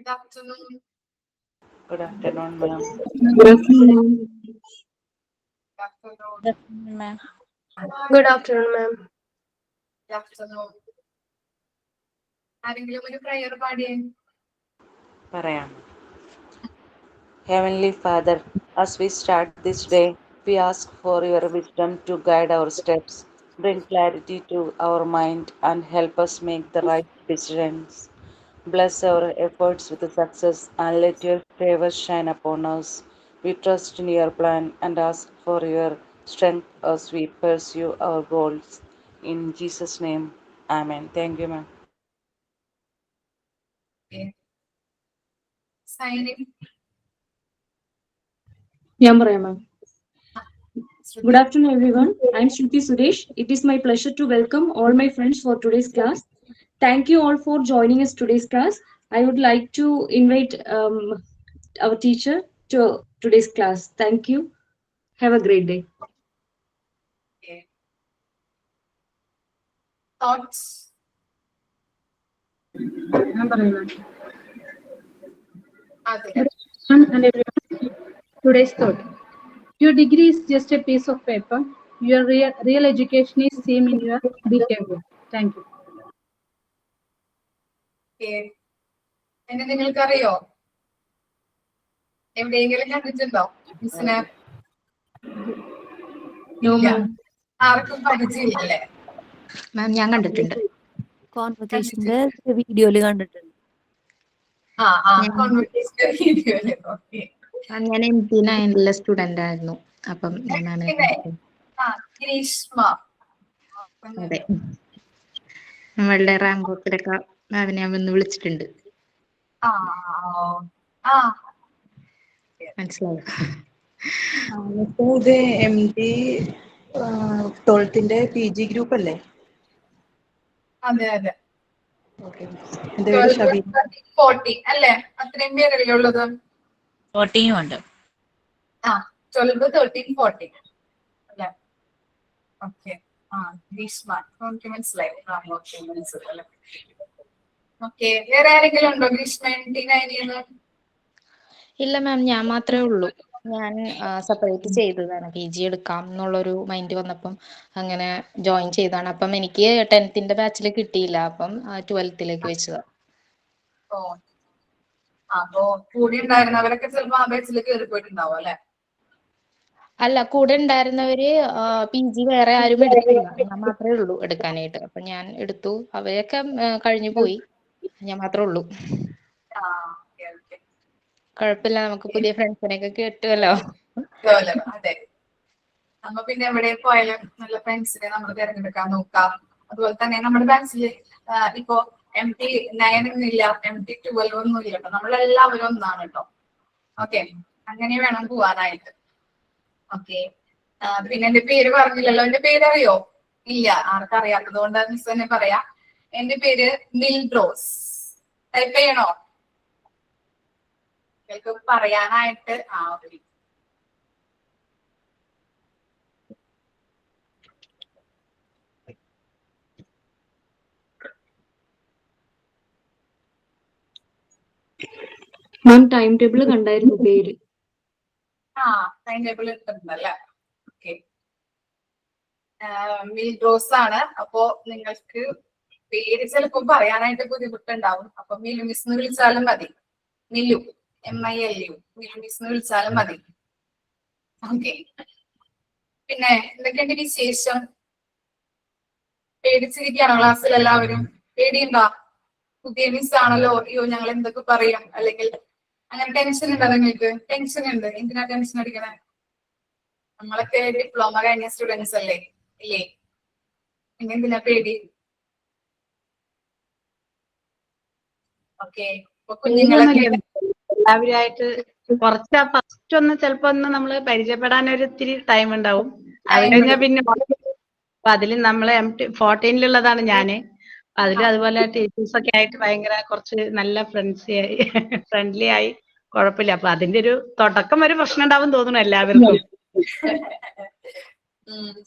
Good afternoon. Good afternoon, ma'am. Good afternoon. Good afternoon. Good afternoon, ma'am. Good afternoon, ma'am. Good afternoon. ആരെങ്കിലും ഒരു prayer പാടിയേ? Parayam. Heavenly Father, as we start this day, we ask for your wisdom to guide our steps, bring clarity to our mind, and help us make the right decisions. Bless our efforts with success and let your favor shine upon us. We trust in your plan and ask for your strength as we pursue our goals. In Jesus' name, Amen. Thank you, ma'am. Okay. Sign in. Yeah, ma'am. Good afternoon, everyone. I'm Shruti Suresh. It is my pleasure to welcome all my friends for today's class. Thank you all for joining us today's class. I would like to invite our teacher to today's class. Thank you. Have a great day. Okay. Thoughts? Adila. And everyone, today's thought. Your degree is just a piece of paper. Your real education is seen in your behavior. Thank you. Okay. എന്നെ നിങ്ങൾക്കറിയോ? എവിടെയെങ്കിലും കണ്ടിട്ടുണ്ടോ മിസ്സിനെ? No, ഇല്ല. ma'am. ആർക്കും പരിചയമില്ലല്ലേ? മാം ഞാൻ കണ്ടിട്ടുണ്ട്. കോൺവെർസേഷന്റെ വീഡിയോയില് കണ്ടിട്ടുണ്ട്. കോൺവെർസേഷൻ വീഡിയോയില്. ഓക്കെ. ഞാൻ MT9 സ്റ്റുഡന്റ് ആയിരുന്നു. അപ്പം ഞാനാണ്. ഗ്രീഷ്മ. അതെ. നമ്മളുടെ റാംബോക്കിലൊക്കെ മാമിനെ ഞാൻ വന്ന് വിളിച്ചിട്ടുണ്ട്. മനസ്സിലായോ? ഇത് MD 12th PG ഗ്രൂപ്പ് അല്ലേ? അതെ അതെ. എന്റെ പേര് ഷബീന. 14 അല്ലേ? അത്രയും പേരല്ലേ ഉള്ളത്? 14 ഉണ്ട്. 12, 13, 14 അല്ലേ? ഓക്കെ. ഗ്രീഷ്മ. എനിക്ക് മനസ്സിലായി. മനസ്സിലായി. ഓക്കെ. വേറെ ആരെങ്കിലും ഉണ്ടോ ഗ്രീഷ്മ MT9? ഇല്ല മാം, ഞാൻ മാത്രമേ ഉള്ളൂ. ഞാൻ സെപ്പറേറ്റ് ചെയ്തതാണ്. PG എടുക്കാം എന്നുള്ളൊരു മൈൻഡ് വന്നപ്പം അങ്ങനെ ജോയിൻ ചെയ്തതാണ്. അപ്പം എനിക്ക് 10th ബാച്ചിൽ കിട്ടിയില്ല. അപ്പം 12th വെച്ചതാ. ഓ, അപ്പോ കൂടി ഉണ്ടായിരുന്നവരൊക്കെ ചിലപ്പോ ആ ബാച്ചിൽ കയറി പോയിട്ടുണ്ടാവും അല്ലെ? അല്ല, കൂടെ ഉണ്ടായിരുന്നവര് PG വേറെ ആരും എടുത്തില്ല. ഞാൻ മാത്രമേ ഉള്ളൂ എടുക്കാനായിട്ട്. അപ്പൊ ഞാൻ എടുത്തു. അവരൊക്കെ കഴിഞ്ഞു പോയി. ഞാൻ മാത്രമേ ഉള്ളൂ. കുഴപ്പമില്ല, നമുക്ക് പുതിയ ഫ്രണ്ട്സിനെയൊക്കെ കിട്ടുമല്ലോ. അതെ, നമ്മ പിന്നെ എവിടെ പോയാലും നല്ല ഫ്രണ്ട്സിനെ നമ്മൾ തിരഞ്ഞെടുക്കാൻ നോക്കാം. അതുപോലെ തന്നെ നമ്മുടെ ബാച്ചിൽ ഇപ്പോ MT9 ഒന്നുമില്ല, MT12 ഒന്നും ഇല്ല കേട്ടോ. നമ്മളെല്ലാവരും ഒന്നാണ് കേട്ടോ. ഓക്കെ, അങ്ങനെ വേണം പോവാനായിട്ട്. ഓക്കെ. പിന്നെ എന്റെ പേര് പറഞ്ഞില്ലല്ലോ. എന്റെ പേര് അറിയോ? ഇല്ല, ആർക്കറിയാത്തത് കൊണ്ട് മിസ് തന്നെ പറയാം. എന്റെ പേര് മിൽഡ്രോസ്. ടൈപ്പ് ചെയ്യണോ? നിങ്ങൾക്ക് പറയാനായിട്ട് മാം ടൈം ടേബിൾ കണ്ടായിരുന്നു പേര്. ടൈം ടേബിൾ ഇട്ടിട്ടുണ്ടല്ലേ? ഓക്കെ. മിൽഡ്രോസ് ആണ്. അപ്പോ നിങ്ങൾക്ക് പേര് ചിലപ്പോ പറയാനായിട്ട് ബുദ്ധിമുട്ടുണ്ടാവും. അപ്പൊ മിലു മിസ് എന്ന് വിളിച്ചാലും മതി. മിലു, MILU, മിലു മിസ് എന്ന് വിളിച്ചാലും മതി. ഓക്കെ. പിന്നെ എന്തൊക്കെയുണ്ട് വിശേഷം? പേടിച്ചിരിക്കുകയാണോ ക്ലാസ്സിൽ എല്ലാവരും? പേടിയുണ്ടോ? പുതിയ മിസ് ആണല്ലോ, അയ്യോ ഞങ്ങൾ എന്തൊക്കെ പറയും, അല്ലെങ്കിൽ അങ്ങനെ ടെൻഷൻ ഉണ്ടോ നിങ്ങൾക്ക്? ടെൻഷൻ ഉണ്ട്. എന്തിനാ ടെൻഷൻ അടിക്കണേ? നമ്മളൊക്കെ ഡിപ്ലോമ കഴിഞ്ഞ സ്റ്റുഡൻസ് അല്ലേ? ഇല്ലേ? പിന്നെ എന്തിനാ പേടി? ഓക്കെ. അപ്പൊ കുഞ്ഞുങ്ങളൊക്കെ എല്ലാവരുമായിട്ട് കുറച്ച് ഫസ്റ്റ് ഒന്ന് ചിലപ്പോ നമ്മള് പരിചയപ്പെടാൻ ഒരു ഇത്തിരി ടൈം ഉണ്ടാവും. അത് കഴിഞ്ഞാൽ പിന്നെ അതില് നമ്മള് MT14 ഞാന്. അതിലും അതുപോലെ ടീച്ചേഴ്സ് ഒക്കെ ആയിട്ട് ഭയങ്കര കുറച്ച് നല്ല ഫ്രണ്ട്ലി ആയി. കുഴപ്പമില്ല. അപ്പൊ അതിന്റെ ഒരു തുടക്കം ഒരു പ്രശ്നം ഉണ്ടാവും തോന്നുന്നു എല്ലാവർക്കും.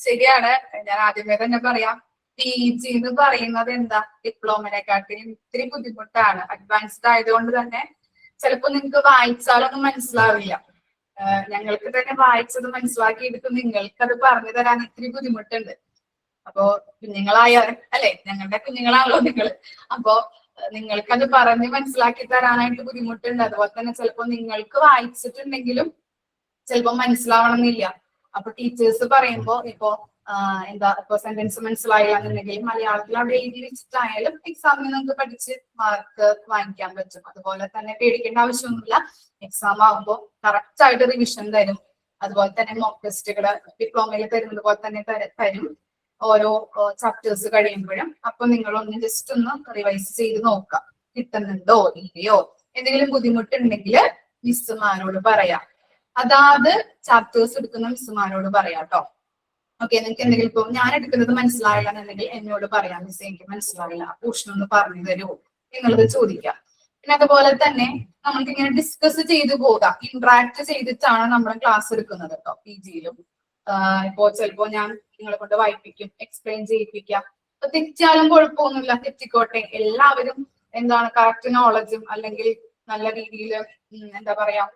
ശരിയാണ്. ഞാൻ ആദ്യമേ തന്നെ പറയാം, PG എന്ന് പറയുന്നത് എന്താ, ഡിപ്ലോമനെക്കാട്ടിലും ഇത്തിരി ബുദ്ധിമുട്ടാണ്. അഡ്വാൻസ്ഡ് ആയതുകൊണ്ട് തന്നെ ചിലപ്പോ നിങ്ങൾക്ക് വായിച്ചാലൊന്നും മനസ്സിലാവില്ല. ഞങ്ങൾക്ക് തന്നെ വായിച്ചത് മനസ്സിലാക്കിയെടുത്ത് നിങ്ങൾക്ക് അത് പറഞ്ഞു തരാൻ ഇത്തിരി ബുദ്ധിമുട്ടുണ്ട്. അപ്പോ കുഞ്ഞുങ്ങളായ അല്ലെ, ഞങ്ങളുടെ കുഞ്ഞുങ്ങളാണല്ലോ നിങ്ങൾ. അപ്പോ നിങ്ങൾക്കത് പറഞ്ഞ് മനസ്സിലാക്കി തരാനായിട്ട് ബുദ്ധിമുട്ടുണ്ട്. അതുപോലെ തന്നെ ചിലപ്പോ നിങ്ങൾക്ക് വായിച്ചിട്ടുണ്ടെങ്കിലും ചിലപ്പോ മനസ്സിലാവണമെന്നില്ല. അപ്പൊ ടീച്ചേഴ്സ് പറയുമ്പോ ഇപ്പോ ഇപ്പൊ സെന്റൻസ് മനസ്സിലായില്ല എന്നുണ്ടെങ്കിൽ മലയാളത്തിൽ അവിടെ എഴുതി വെച്ചിട്ടായാലും എക്സാമിന് നമുക്ക് പഠിച്ച് മാർക്ക് വാങ്ങിക്കാൻ പറ്റും. അതുപോലെ തന്നെ പേടിക്കേണ്ട ആവശ്യമൊന്നുമില്ല. എക്സാം ആകുമ്പോൾ കറക്റ്റ് ആയിട്ട് റിവിഷൻ തരും. അതുപോലെ തന്നെ മോക്ക് ടെസ്റ്റുകള് ഡിപ്ലോമയിൽ തരുന്നത് പോലെ തന്നെ തരും ഓരോ ചാപ്റ്റേഴ്സ് കഴിയുമ്പോഴും. അപ്പൊ നിങ്ങളൊന്ന് ജസ്റ്റ് ഒന്ന് റിവൈസ് ചെയ്ത് നോക്കാം, കിട്ടുന്നുണ്ടോ ഇല്ലയോ. എന്തെങ്കിലും ബുദ്ധിമുട്ടുണ്ടെങ്കിൽ മിസ്സുമാരോട് പറയാം, അതാത് ചാപ്റ്റേഴ്സ് എടുക്കുന്ന മിസ്സുമാരോട് പറയാം കേട്ടോ. ഓക്കെ, നിങ്ങൾക്ക് എന്തെങ്കിലും ഇപ്പൊ ഞാൻ എടുക്കുന്നത് മനസ്സിലായില്ല എന്നുണ്ടെങ്കിൽ എന്നോട് പറയാം, മിസ് എനിക്ക് മനസ്സിലായില്ല, പോർഷൻ ഒന്ന് പറഞ്ഞു തരുമോ എന്നുള്ളത് ചോദിക്കാം. പിന്നെ അതുപോലെ തന്നെ നമുക്ക് ഇങ്ങനെ ഡിസ്കസ് ചെയ്തു പോകാം. ഇന്ററാക്ട് ചെയ്തിട്ടാണ് നമ്മൾ ക്ലാസ് എടുക്കുന്നത് കേട്ടോ പി ജിയിലും. ഇപ്പോ ചിലപ്പോ ഞാൻ നിങ്ങളെ കൊണ്ട് വായിപ്പിക്കും, എക്സ്പ്ലെയിൻ ചെയ്യിപ്പിക്കാം. അപ്പൊ തെറ്റിയാലും കുഴപ്പമൊന്നുമില്ല, തെറ്റിക്കോട്ടെ. എല്ലാവരും എന്താണ് കറക്റ്റ് നോളജും അല്ലെങ്കിൽ നല്ല രീതിയിൽ എന്താ പറയാ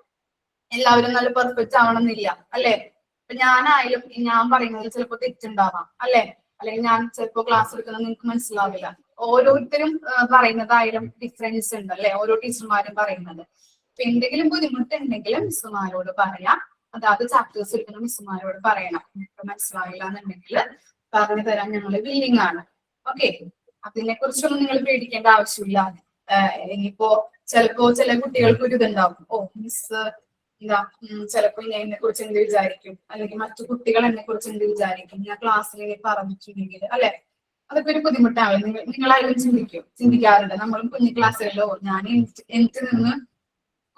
എല്ലാവരും നല്ല പെർഫെക്റ്റ് ആവണമെന്നില്ല അല്ലെ. ഇപ്പൊ ഞാനായാലും ഞാൻ പറയുന്നത് ചിലപ്പോ തെറ്റുണ്ടാവാം അല്ലെ, അല്ലെങ്കിൽ ഞാൻ ചിലപ്പോ ക്ലാസ് എടുക്കുന്നത് നിങ്ങൾക്ക് മനസ്സിലാവില്ല. ഓരോരുത്തരും പറയുന്നതായാലും ഡിഫറൻസ് ഉണ്ട് അല്ലെ, ഓരോ ടീച്ചർമാരും പറയുന്നത്. ഇപ്പൊ എന്തെങ്കിലും ബുദ്ധിമുട്ടുണ്ടെങ്കിലും മിസ്സുമാരോട് പറയാം, അതായത് ചാപ്റ്റേഴ്സ് എടുക്കുന്ന മിസ്സുമാരോട് പറയണം. നിങ്ങൾക്ക് മനസ്സിലാവില്ല എന്നുണ്ടെങ്കിൽ പറഞ്ഞു തരാൻ ഞങ്ങൾ വില്ലിങ് ആണ്. ഓക്കെ, അതിനെ കുറിച്ചൊന്നും നിങ്ങൾ പേടിക്കേണ്ട ആവശ്യമില്ല. ഇനിയിപ്പോ ചിലപ്പോ ചില കുട്ടികൾക്ക് ഒരു ഇതുണ്ടാവും, ഓ മിസ് എന്താ ചിലപ്പോ ഞാൻ എന്നെ കുറിച്ച് എന്ത് വിചാരിക്കും, അല്ലെങ്കിൽ മറ്റു കുട്ടികൾ എന്നെ കുറിച്ച് എന്ത് വിചാരിക്കും, ഞാൻ ക്ലാസ്സിൽ പറഞ്ഞിട്ടുണ്ടെങ്കിൽ അല്ലെ. അതൊക്കെ ഒരു ബുദ്ധിമുട്ടാണ്. നിങ്ങളായാലും ചിന്തിക്കാറുണ്ട്. നമ്മളും കുഞ്ഞു ക്ലാസ്സിലല്ലോ, ഞാൻ എനിക്ക് നിന്ന്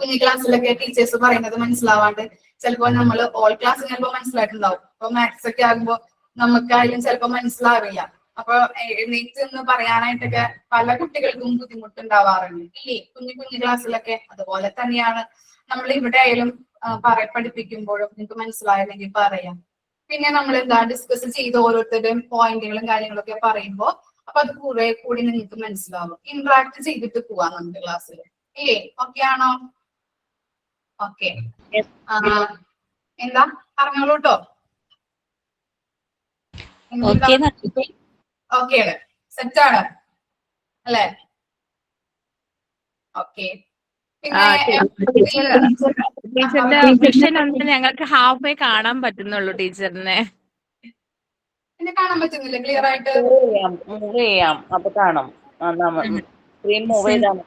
കുഞ്ഞു ക്ലാസ്സിലൊക്കെ ടീച്ചേഴ്സ് പറയുന്നത് മനസ്സിലാവാണ്ട് ചിലപ്പോ നമ്മൾ ഓൾ ക്ലാസ് ചിലപ്പോ മനസ്സിലായിട്ടുണ്ടാവും. അപ്പൊ മാത്സ് ഒക്കെ ആകുമ്പോ നമുക്കായാലും ചിലപ്പോ മനസ്സിലാവില്ല. അപ്പൊ എഴുന്നേറ്റ് എന്ന് പറയാനായിട്ടൊക്കെ പല കുട്ടികൾക്കും ബുദ്ധിമുട്ടുണ്ടാവാറുണ്ട് ഇല്ലേ, കുഞ്ഞു കുഞ്ഞു ക്ലാസ്സിലൊക്കെ. അതുപോലെ തന്നെയാണ് നമ്മൾ ഇവിടെ ആയാലും പഠിപ്പിക്കുമ്പോഴും നിങ്ങൾക്ക് മനസ്സിലായില്ലെങ്കിൽ പറയാം. പിന്നെ നമ്മൾ എന്താ ഡിസ്കസ് ചെയ്ത് ഓരോരുത്തരുടെയും പോയിന്റുകളും കാര്യങ്ങളൊക്കെ പറയുമ്പോൾ അപ്പൊ അത് കുറെ കൂടി നിങ്ങൾക്ക് മനസ്സിലാവും. ഇന്ററാക്ട് ചെയ്തിട്ട് പോവാം നമുക്ക് ക്ലാസ്സിൽ ഇല്ലേ. ഓക്കെ ആണോ? ഓക്കെ, എന്താ പറഞ്ഞോളൂ കേട്ടോ. ഓക്കെ സെറ്റാണ് അല്ലേ? ഓക്കെ, ടീച്ചറിന്റെ വിഷൻ ഒന്ന് ഞങ്ങൾക്ക് ഹാഫ് വേ കാണാൻ പറ്റുന്നുള്ളൂ ടീച്ചറിനെ. പിന്നെ കാണാൻ പറ്റുന്നില്ല ക്ലിയർ ആയിട്ട്? മൂവ് ചെയ്യാം, അപ്പൊ കാണാം. സ്ക്രീൻ മൂവ് ചെയ്താൽ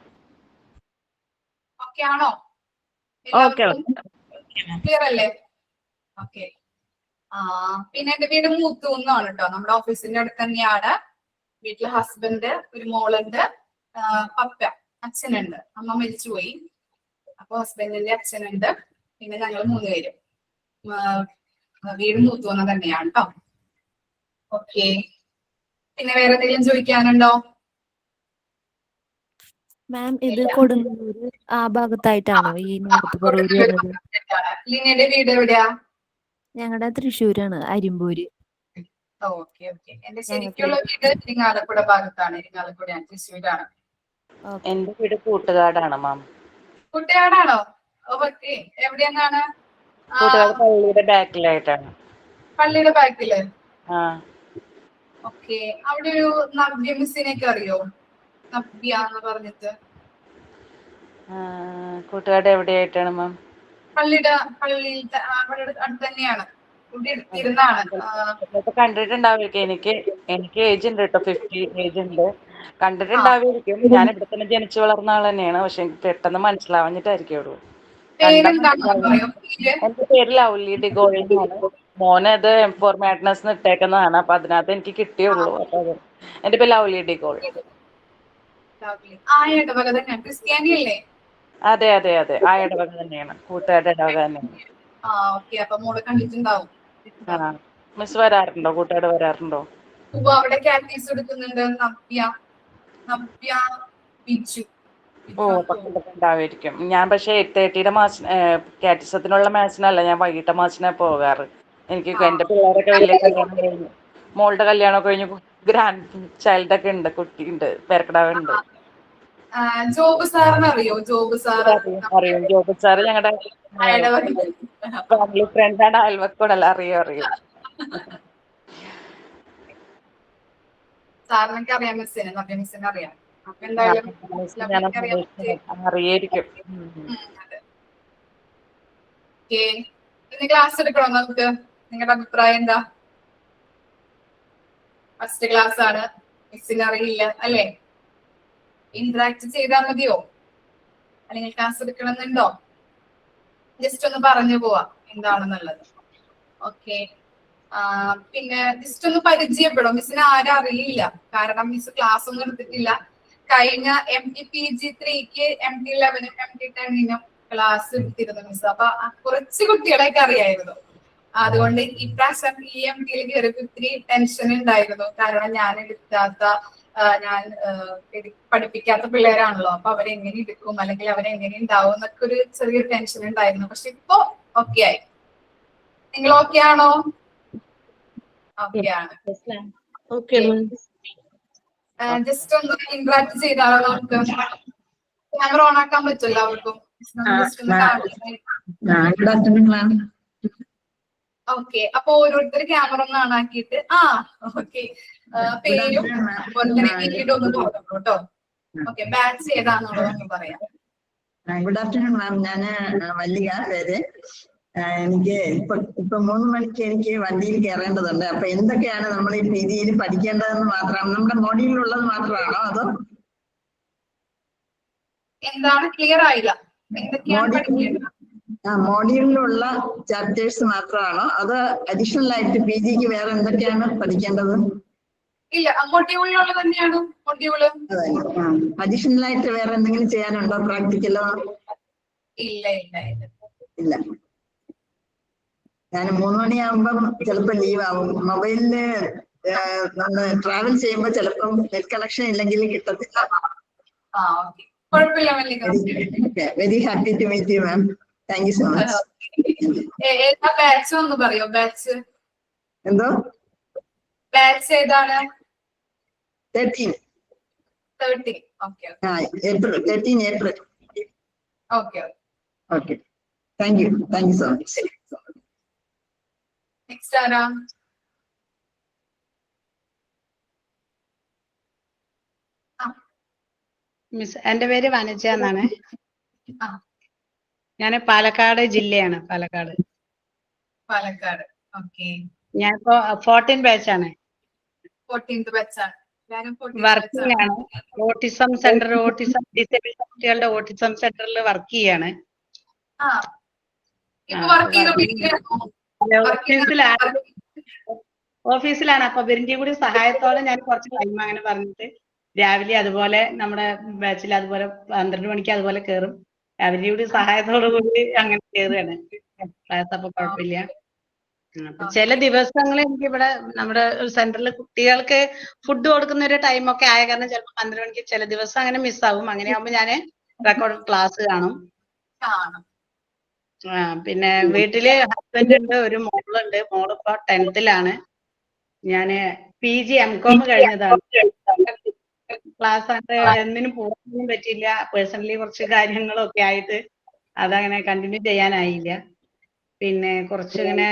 ഓക്കെ ആണോ? ക്ലിയർ അല്ലേ? ഓക്കെ. പിന്നെ എന്റെ വീട് മൂത്തൂന്നാണ് കേട്ടോ, നമ്മുടെ ഓഫീസിന്റെ അടുത്ത് തന്നെയാണ്. വീട്ടില് ഹസ്ബൻഡ്, ഒരു മോളുണ്ട്, പപ്പ അച്ഛനുണ്ട്, അമ്മ മരിച്ചുപോയി. അപ്പൊ ഹസ്ബൻഡിന്റെ അച്ഛനുണ്ട്, പിന്നെ ഞങ്ങൾ 3 പേര്. വീട് മൂത്തൂന്ന തന്നെയാണ് കേട്ടോ. ഓക്കെ, പിന്നെ വേറെ എന്തെങ്കിലും ചോദിക്കാനുണ്ടോ? മാം ഇത് കൊടുങ്ങല്ലൂര് ആ ഭാഗത്തായിട്ടാണോ ഈ നാട്ടുപുറൂര് വരുന്നത്? ലിനയുടെ വീട് എവിടെയാ? ഞങ്ങളുടെ തൃശ്ശൂരാണ്, അരിമ്പൂര്. ഓക്കെ ഓക്കെ, എന്റെ ശരിക്കുള്ള വീട് ഇരിങ്ങാലക്കുട ഭാഗത്താണ്. ഇരിങ്ങാലക്കുടയാണ്, തൃശ്ശൂരാണ്. എന്റെ വീട് കൂട്ടുകാടാണ് മാം. കൂട്ടുകാടാണോ? ഓക്കെ, എവിടെയാണ്? കൂട്ടുകാട് പള്ളിയുടെ ബാക്കിലായിട്ടാണ്. പള്ളിയുടെ ബാക്കില്? ആ ഓക്കെ, അവിടെ ഒരു നവ്യ മിസ്സിനെയൊക്കെ അറിയോ? നവ്യ എന്ന് പറഞ്ഞിട്ട്. കൂട്ടുകാട് എവിടെയായിട്ടാണ് മാം? പള്ളിയുടെ അവിടെ അടുത്ത് തന്നെയാണ്, ഇവിടെ എടുത്തിരുന്നാണ്. കണ്ടിട്ടുണ്ടാവിരിക്കും. എനിക്ക് ഏജ് ഉണ്ട് കേട്ടോ, 50 ഏജ് ഉണ്ട്. കണ്ടിട്ടുണ്ടാവിരിക്കും. ഞാൻ ഇവിടെ തന്നെ ജനിച്ചു വളർന്ന ആൾ തന്നെയാണ്. പക്ഷെ എനിക്ക് പെട്ടെന്ന് മനസ്സിലാവാഞ്ഞിട്ടായിരിക്കും. എന്റെ പേര് ലൗലി ഡിഗോയിൽ എന്നാണ്. മോനെ അത് M4 മാഡ്നസ് ഇട്ടേക്കുന്നതാണ്. അപ്പൊ അതിനകത്ത് എനിക്ക് കിട്ടിയുള്ളൂ. അപ്പൊ എന്റെ പേര് ലൗലി ഡിഗോൾ. ക്രിസ്ത്യാനി അല്ലേ? അതെ അതെ അതെ, ആ ഇടവക തന്നെയാണ്, കൂട്ടുകാരുടെ ഇടവക തന്നെയാണ്. മിസ് വരാറുണ്ടോ? കൂട്ടുകാട് വരാറുണ്ടോ? അവിടെ കാറ്റീസ് എടുക്കുന്നുണ്ട് ഓ, ഉണ്ടാവായിരിക്കും. ഞാൻ പക്ഷെ 8:30 കാറ്റിസത്തിനുള്ള മാച്ചിനല്ല, ഞാൻ വൈകിട്ട് മാച്ചിനാ പോകാറ്. എനിക്ക് എന്റെ പിള്ളേരൊക്കെ വലിയ കല്യാണം കഴിഞ്ഞു, മോളുടെ കല്യാണം കഴിഞ്ഞു, ഗ്രാൻഡ് ചൈൽഡ് ഒക്കെ ഉണ്ട്, കുട്ടിയുണ്ട്, പേരക്കിടാവുണ്ട്. ജോബ് സാറിന് അറിയോ? ജോബ് സാറ് അറിയും ജോബ് സാറ് ഞങ്ങളുടെ ഇടവക ഫാമിലി ഫ്രണ്ടാണ്, അയൽവക്കോടല്ല. അറിയും. സാറിനൊക്കെ അറിയാം, മിസ്സിനെ നവ്യ മിസ്സിനെ അറിയാം. അപ്പൊ എന്തായാലും ലവ്ലിക്ക് അറിയാൻ പറ്റി. അറിയായിരിക്കും. അതെ. ഓക്കേ, ഇന്ന് ക്ലാസ് എടുക്കണോ നമുക്ക്? നിങ്ങളുടെ അഭിപ്രായം എന്താ? ഫസ്റ്റ് ക്ലാസ് ആണ്, മിസ്സിന് അറിയില്ല അല്ലേ? ഇന്ററാക്ട് ചെയ്താൽ മതിയോ, അല്ലെങ്കിൽ ക്ലാസ് എടുക്കണമെന്നുണ്ടോ? ജസ്റ്റ് ഒന്ന് പറഞ്ഞു പോവാ എന്താണെന്നുള്ളത്. ഓക്കെ, പിന്നെ ജസ്റ്റ് ഒന്ന് പരിചയപ്പെടും. മിസ്സിന് ആരും അറിയില്ല, കാരണം മിസ് ക്ലാസ് ഒന്നും എടുത്തിട്ടില്ല. കഴിഞ്ഞ MT-PG3ക്ക് MT-11നും MT-10നും ക്ലാസ് എടുത്തിരുന്നു മിസ്. അപ്പൊ കുറച്ച് കുട്ടികളെയൊക്കെ അറിയായിരുന്നു. അതുകൊണ്ട് ഇപ്രാവശ്യം EMT-യിൽ കയറിയപ്പോ ഇത്തിരി ടെൻഷൻ ഉണ്ടായിരുന്നു. കാരണം ഞാൻ എടുക്കാത്ത, ഞാൻ പഠിപ്പിക്കാത്ത പിള്ളേരാണല്ലോ. അപ്പൊ അവരെങ്ങനെ എടുക്കും, അല്ലെങ്കിൽ അവരെങ്ങനെ ഉണ്ടാവും എന്നൊക്കെ ഒരു ചെറിയൊരു ടെൻഷൻ ഉണ്ടായിരുന്നു. പക്ഷെ ഇപ്പൊ ഓക്കെ ആയി. നിങ്ങൾ ഓക്കെ ആണോ? ഓക്കെ ആണ്. ജസ്റ്റ് ഒന്ന് ഇന്ററാക്ട് ചെയ്താലോ നമുക്ക്? ക്യാമറ ഓൺ ആക്കാൻ പറ്റുമല്ലോ അവർക്കും? ജസ്റ്റ് ഒന്ന് കാണാൻ. ഓക്കെ, അപ്പൊ ഓരോരുത്തർ ക്യാമറ ഒന്ന് ഓൺ ആക്കിയിട്ട് ഓക്കെ, പേരും അതുപോലെ തന്നെ വീഡിയോ ഒന്ന് നോക്കണം കേട്ടോ. ഓക്കെ, ബാച്ച് ഏതാന്നുള്ളതൊന്ന് പറയാം. ഗുഡ് ആഫ്റ്റർനൂൺ മാം. ഞാന് മല്ലിക പേര്. എനിക്ക് ഇപ്പൊ 3 മണിക്ക് എനിക്ക് വണ്ടിയിൽ കയറേണ്ടതുണ്ട്. അപ്പൊ എന്തൊക്കെയാണ് നമ്മൾ ഈ രീതിയിൽ പഠിക്കേണ്ടതെന്ന് മാത്രമാണ്, നമ്മുടെ മോഡ്യൂളിലുള്ളത് മാത്രമാണോ അതോ? എന്താണ് ക്ലിയർ ആയില്ല? എന്തൊക്കെയാണ് പഠിക്കേണ്ടത്? മോഡ്യൂളിലുള്ള ചാപ്റ്റേഴ്സ് മാത്രമാണോ അതോ അഡീഷണൽ ആയിട്ട് PGക്ക് വേറെ എന്തൊക്കെയാണ് പഠിക്കേണ്ടത്? ഇല്ല, മൊഡ്യൂളിലുള്ള തന്നെയാണ് മൊഡ്യൂള്. അഡീഷണൽ ആയിട്ട് വേറെ എന്തെങ്കിലും ചെയ്യാനുണ്ടോ, പ്രാക്ടിക്കലോ? ഇല്ല ഇല്ല ഇല്ല ഇല്ല. ഞാൻ 3 മണിയാകുമ്പം ചിലപ്പോ ലീവ് ആവും. മൊബൈലില് ട്രാവൽ ചെയ്യുമ്പോ ചിലപ്പം നെറ്റ് കണക്ഷൻ ഇല്ലെങ്കിൽ കിട്ടത്തില്ല. Very happy to meet you ma'am. Thank you so much. ഏതാ ബാച്ച് ഒന്ന് പറയോ? ബാച്ച് എന്തോ? ബാച്ച് ഏതാണ്? 13. Okay April 13 April. Okay okay, thank you so much. Next ആരാ? മിസ്, എന്റെ പേര് വനജ എന്നാണ്. ഞാൻ പാലക്കാട് ജില്ലയാണ്, പാലക്കാട്. ഓക്കെ. ഞാനിപ്പോ 14 ബാച്ചാണ്. 14th ബാച്ചാണ്. വർക്കിംഗ് ആണ്. ഓട്ടിസം സെന്റർ, ഓട്ടിസം ഡിസേബിൾ കുട്ടികളുടെ ഓട്ടിസം സെന്ററിൽ വർക്ക് ചെയ്യാണ്. ഓഫീസിലാണ്. അപ്പൊ ഇവരിന്റെ കൂടി സഹായത്തോടെ ഞാൻ കുറച്ച് ടൈം അങ്ങനെ പറഞ്ഞിട്ട് രാവിലെ അതുപോലെ നമ്മുടെ ബാച്ചിൽ അതുപോലെ 12 മണിക്ക് അതുപോലെ കയറും. അവരുടെ കൂടി സഹായത്തോടു കൂടി അങ്ങനെ കയറുകയാണ് ക്ലാസ്. അപ്പൊ കുഴപ്പമില്ല. ചില ദിവസങ്ങൾ എനിക്ക് ഇവിടെ നമ്മുടെ സെന്ററിൽ കുട്ടികൾക്ക് ഫുഡ് കൊടുക്കുന്ന ഒരു ടൈമൊക്കെ ആയ കാരണം ചിലപ്പോൾ 12 മണിക്ക് ചില ദിവസം അങ്ങനെ മിസ്സാവും. അങ്ങനെ ആകുമ്പോൾ ഞാൻ റെക്കോർഡ് ക്ലാസ് കാണും. പിന്നെ വീട്ടില് ഹസ്ബൻഡ് ഉണ്ട്, ഒരു മോളുണ്ട്. മോളിപ്പോ 10th-ലാണ്. ഞാന് PG MCOM കഴിഞ്ഞതാണ്. ക്ലാസ് ആയിട്ട് എന്തിനും പോകാനൊന്നും പറ്റിയില്ല. പേഴ്സണലി കുറച്ച് കാര്യങ്ങളൊക്കെ ആയിട്ട് അതങ്ങനെ കണ്ടിന്യൂ ചെയ്യാനായില്ല. പിന്നെ കുറച്ചിങ്ങനെ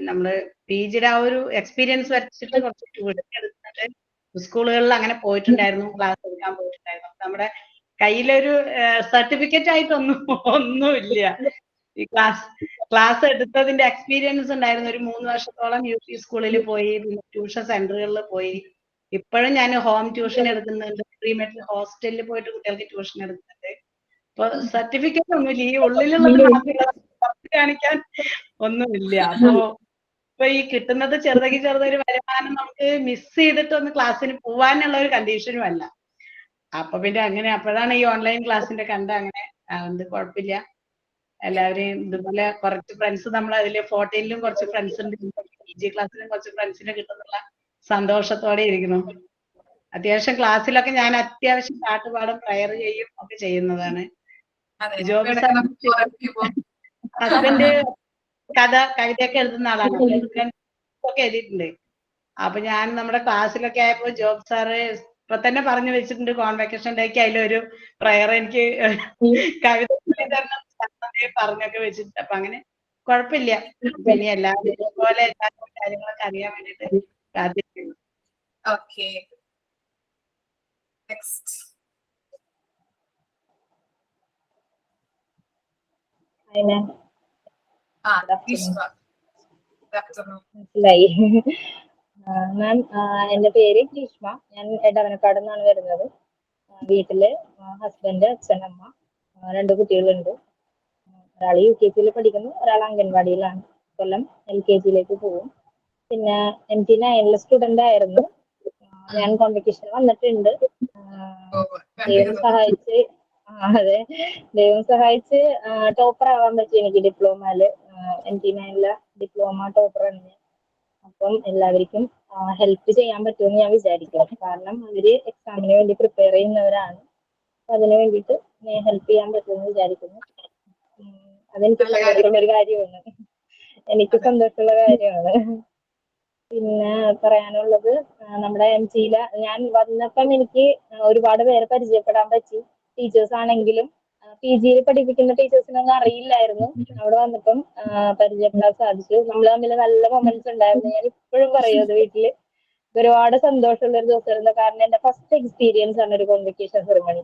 നമ്മള് PGയുടെ ആ ഒരു എക്സ്പീരിയൻസ് വരച്ചിട്ട് കുറച്ച് എടുത്തിട്ട് സ്കൂളുകളിൽ അങ്ങനെ പോയിട്ടുണ്ടായിരുന്നു, ക്ലാസ് എടുക്കാൻ പോയിട്ടുണ്ടായിരുന്നു. നമ്മുടെ കയ്യിലൊരു സർട്ടിഫിക്കറ്റ് ഒന്നുമില്ല. ഈ ക്ലാസ് എടുത്തതിന്റെ എക്സ്പീരിയൻസ് ഉണ്ടായിരുന്നു. ഒരു 3 വർഷത്തോളം UP സ്കൂളിൽ പോയി, ട്യൂഷൻ സെന്ററുകളിൽ പോയി. ഇപ്പോഴും ഞാൻ ഹോം ട്യൂഷൻ എടുക്കുന്നുണ്ട്. പ്രീമെട്രിക് ഹോസ്റ്റലിൽ പോയിട്ട് കുട്ടികൾക്ക് ട്യൂഷൻ എടുക്കുന്നുണ്ട്. അപ്പൊ സർട്ടിഫിക്കറ്റ് ഒന്നുമില്ല, ഈ ഉള്ളിലുള്ളത് കാണിക്കാൻ ഒന്നുമില്ല. അപ്പൊ ഈ കിട്ടുന്നത് ചെറുതൊരു വരുമാനം നമുക്ക് മിസ് ചെയ്തിട്ടൊന്ന് ക്ലാസ്സിന് പോവാനുള്ള ഒരു കണ്ടീഷനും അല്ല. അപ്പൊ പിന്നെ അങ്ങനെ അപ്പോഴാണ് ഈ ഓൺലൈൻ ക്ലാസ്സിന്റെ കണ്ട അങ്ങനെ അത് കുഴപ്പമില്ല. എല്ലാവരെയും ഇതുപോലെ കുറച്ച് ഫ്രണ്ട്സ്, നമ്മൾ അതില് 14ലും കുറച്ച് ഫ്രണ്ട്സ് ഉണ്ട്, PG ക്ലാസ്സിലും കുറച്ച് ഫ്രണ്ട്സിനെ കിട്ടുന്നുള്ള സന്തോഷത്തോടെ ഇരിക്കുന്നു. അത്യാവശ്യം ക്ലാസ്സിലൊക്കെ ഞാൻ അത്യാവശ്യം പാട്ടുപാടും പ്രയർ ചെയ്യും ഒക്കെ ചെയ്യുന്നതാണ്. ഹസ്ബൻഡ് കവിതയൊക്കെ എഴുതുന്ന ആളാണ്, ഒക്കെ എഴുതിയിട്ടുണ്ട്. അപ്പൊ ഞാൻ നമ്മുടെ ക്ലാസ്സിലൊക്കെ ആയപ്പോ ജോബ് സാറ് ഇപ്പൊ തന്നെ പറഞ്ഞു വെച്ചിട്ടുണ്ട് കോൺവെക്കേഷൻ ഡേക്ക് അതിലൊരു പ്രയർ എനിക്ക് കവിത തരണം പറഞ്ഞൊക്കെ വെച്ചിട്ടുണ്ട്. അപ്പൊ അങ്ങനെ കുഴപ്പമില്ല. പിന്നെ എല്ലാവരും പോലെ എല്ലാ കാര്യങ്ങളൊക്കെ അറിയാൻ വേണ്ടിട്ട് പ്രാർത്ഥിക്കുന്നു. Okay, next. മനസ്സിലായി. മാം, എന്റെ പേര് ഗ്രീഷ്മ. ഞാൻ എടവനക്കാട് നിന്നാണ് വരുന്നത്. വീട്ടില് ഹസ്ബൻഡ്, അച്ഛനമ്മ, 2 കുട്ടികളുണ്ട്. ഒരാൾ UKG പഠിക്കുന്നു, ഒരാൾ അംഗൻവാടിയിലാണ്. കൊല്ലം LKG പോകും. പിന്നെ MT9 സ്റ്റുഡന്റ് ആയിരുന്നു. ഞാൻ കോമ്പറ്റീഷൻ വന്നിട്ടുണ്ട്. ദൈവം സഹായിച്ച് അതെ, ദൈവം സഹായിച്ച് ടോപ്പർ ആവാൻ പറ്റി എനിക്ക് ഡിപ്ലോമയില്. MT9 ഡിപ്ലോമ ടോപ്പറാണ് ഞാൻ. അപ്പം എല്ലാവർക്കും ഹെൽപ്പ് ചെയ്യാൻ പറ്റുമെന്ന് ഞാൻ വിചാരിക്കുന്നു. കാരണം അവര് എക്സാമിന് വേണ്ടി പ്രിപ്പയർ ചെയ്യുന്നവരാണ്. അപ്പൊ അതിന് വേണ്ടിയിട്ട് ഹെൽപ്പ് ചെയ്യാൻ പറ്റുമെന്ന് വിചാരിക്കുന്നു. അതെനിക്ക് സന്തോഷമുള്ള ഒരു കാര്യമാണ്. എനിക്ക് സന്തോഷമുള്ള കാര്യമാണ്. പിന്നെ പറയാനുള്ളത്, നമ്മുടെ MGയില് ഞാൻ വന്നപ്പം എനിക്ക് ഒരുപാട് പേരെ പരിചയപ്പെടാൻ പറ്റി. ടീച്ചേഴ്സ് ആണെങ്കിലും PGയിൽ പഠിപ്പിക്കുന്ന ടീച്ചേഴ്സിനൊന്നും അറിയില്ലായിരുന്നു. അവിടെ വന്നപ്പം പരിചയപ്പെടാൻ സാധിച്ചു. നമ്മൾ തമ്മിൽ നല്ല മൊമെന്റ്സ് ഉണ്ടായിരുന്നു. ഞാൻ ഇപ്പോഴും പറയും അത് വീട്ടില്. ഒരുപാട് സന്തോഷമുള്ള ഒരു ദിവസമായിരുന്നു. കാരണം എന്റെ ഫസ്റ്റ് എക്സ്പീരിയൻസ് ആണ് ഒരു കോൺവെക്കേഷൻ സെറിമണി.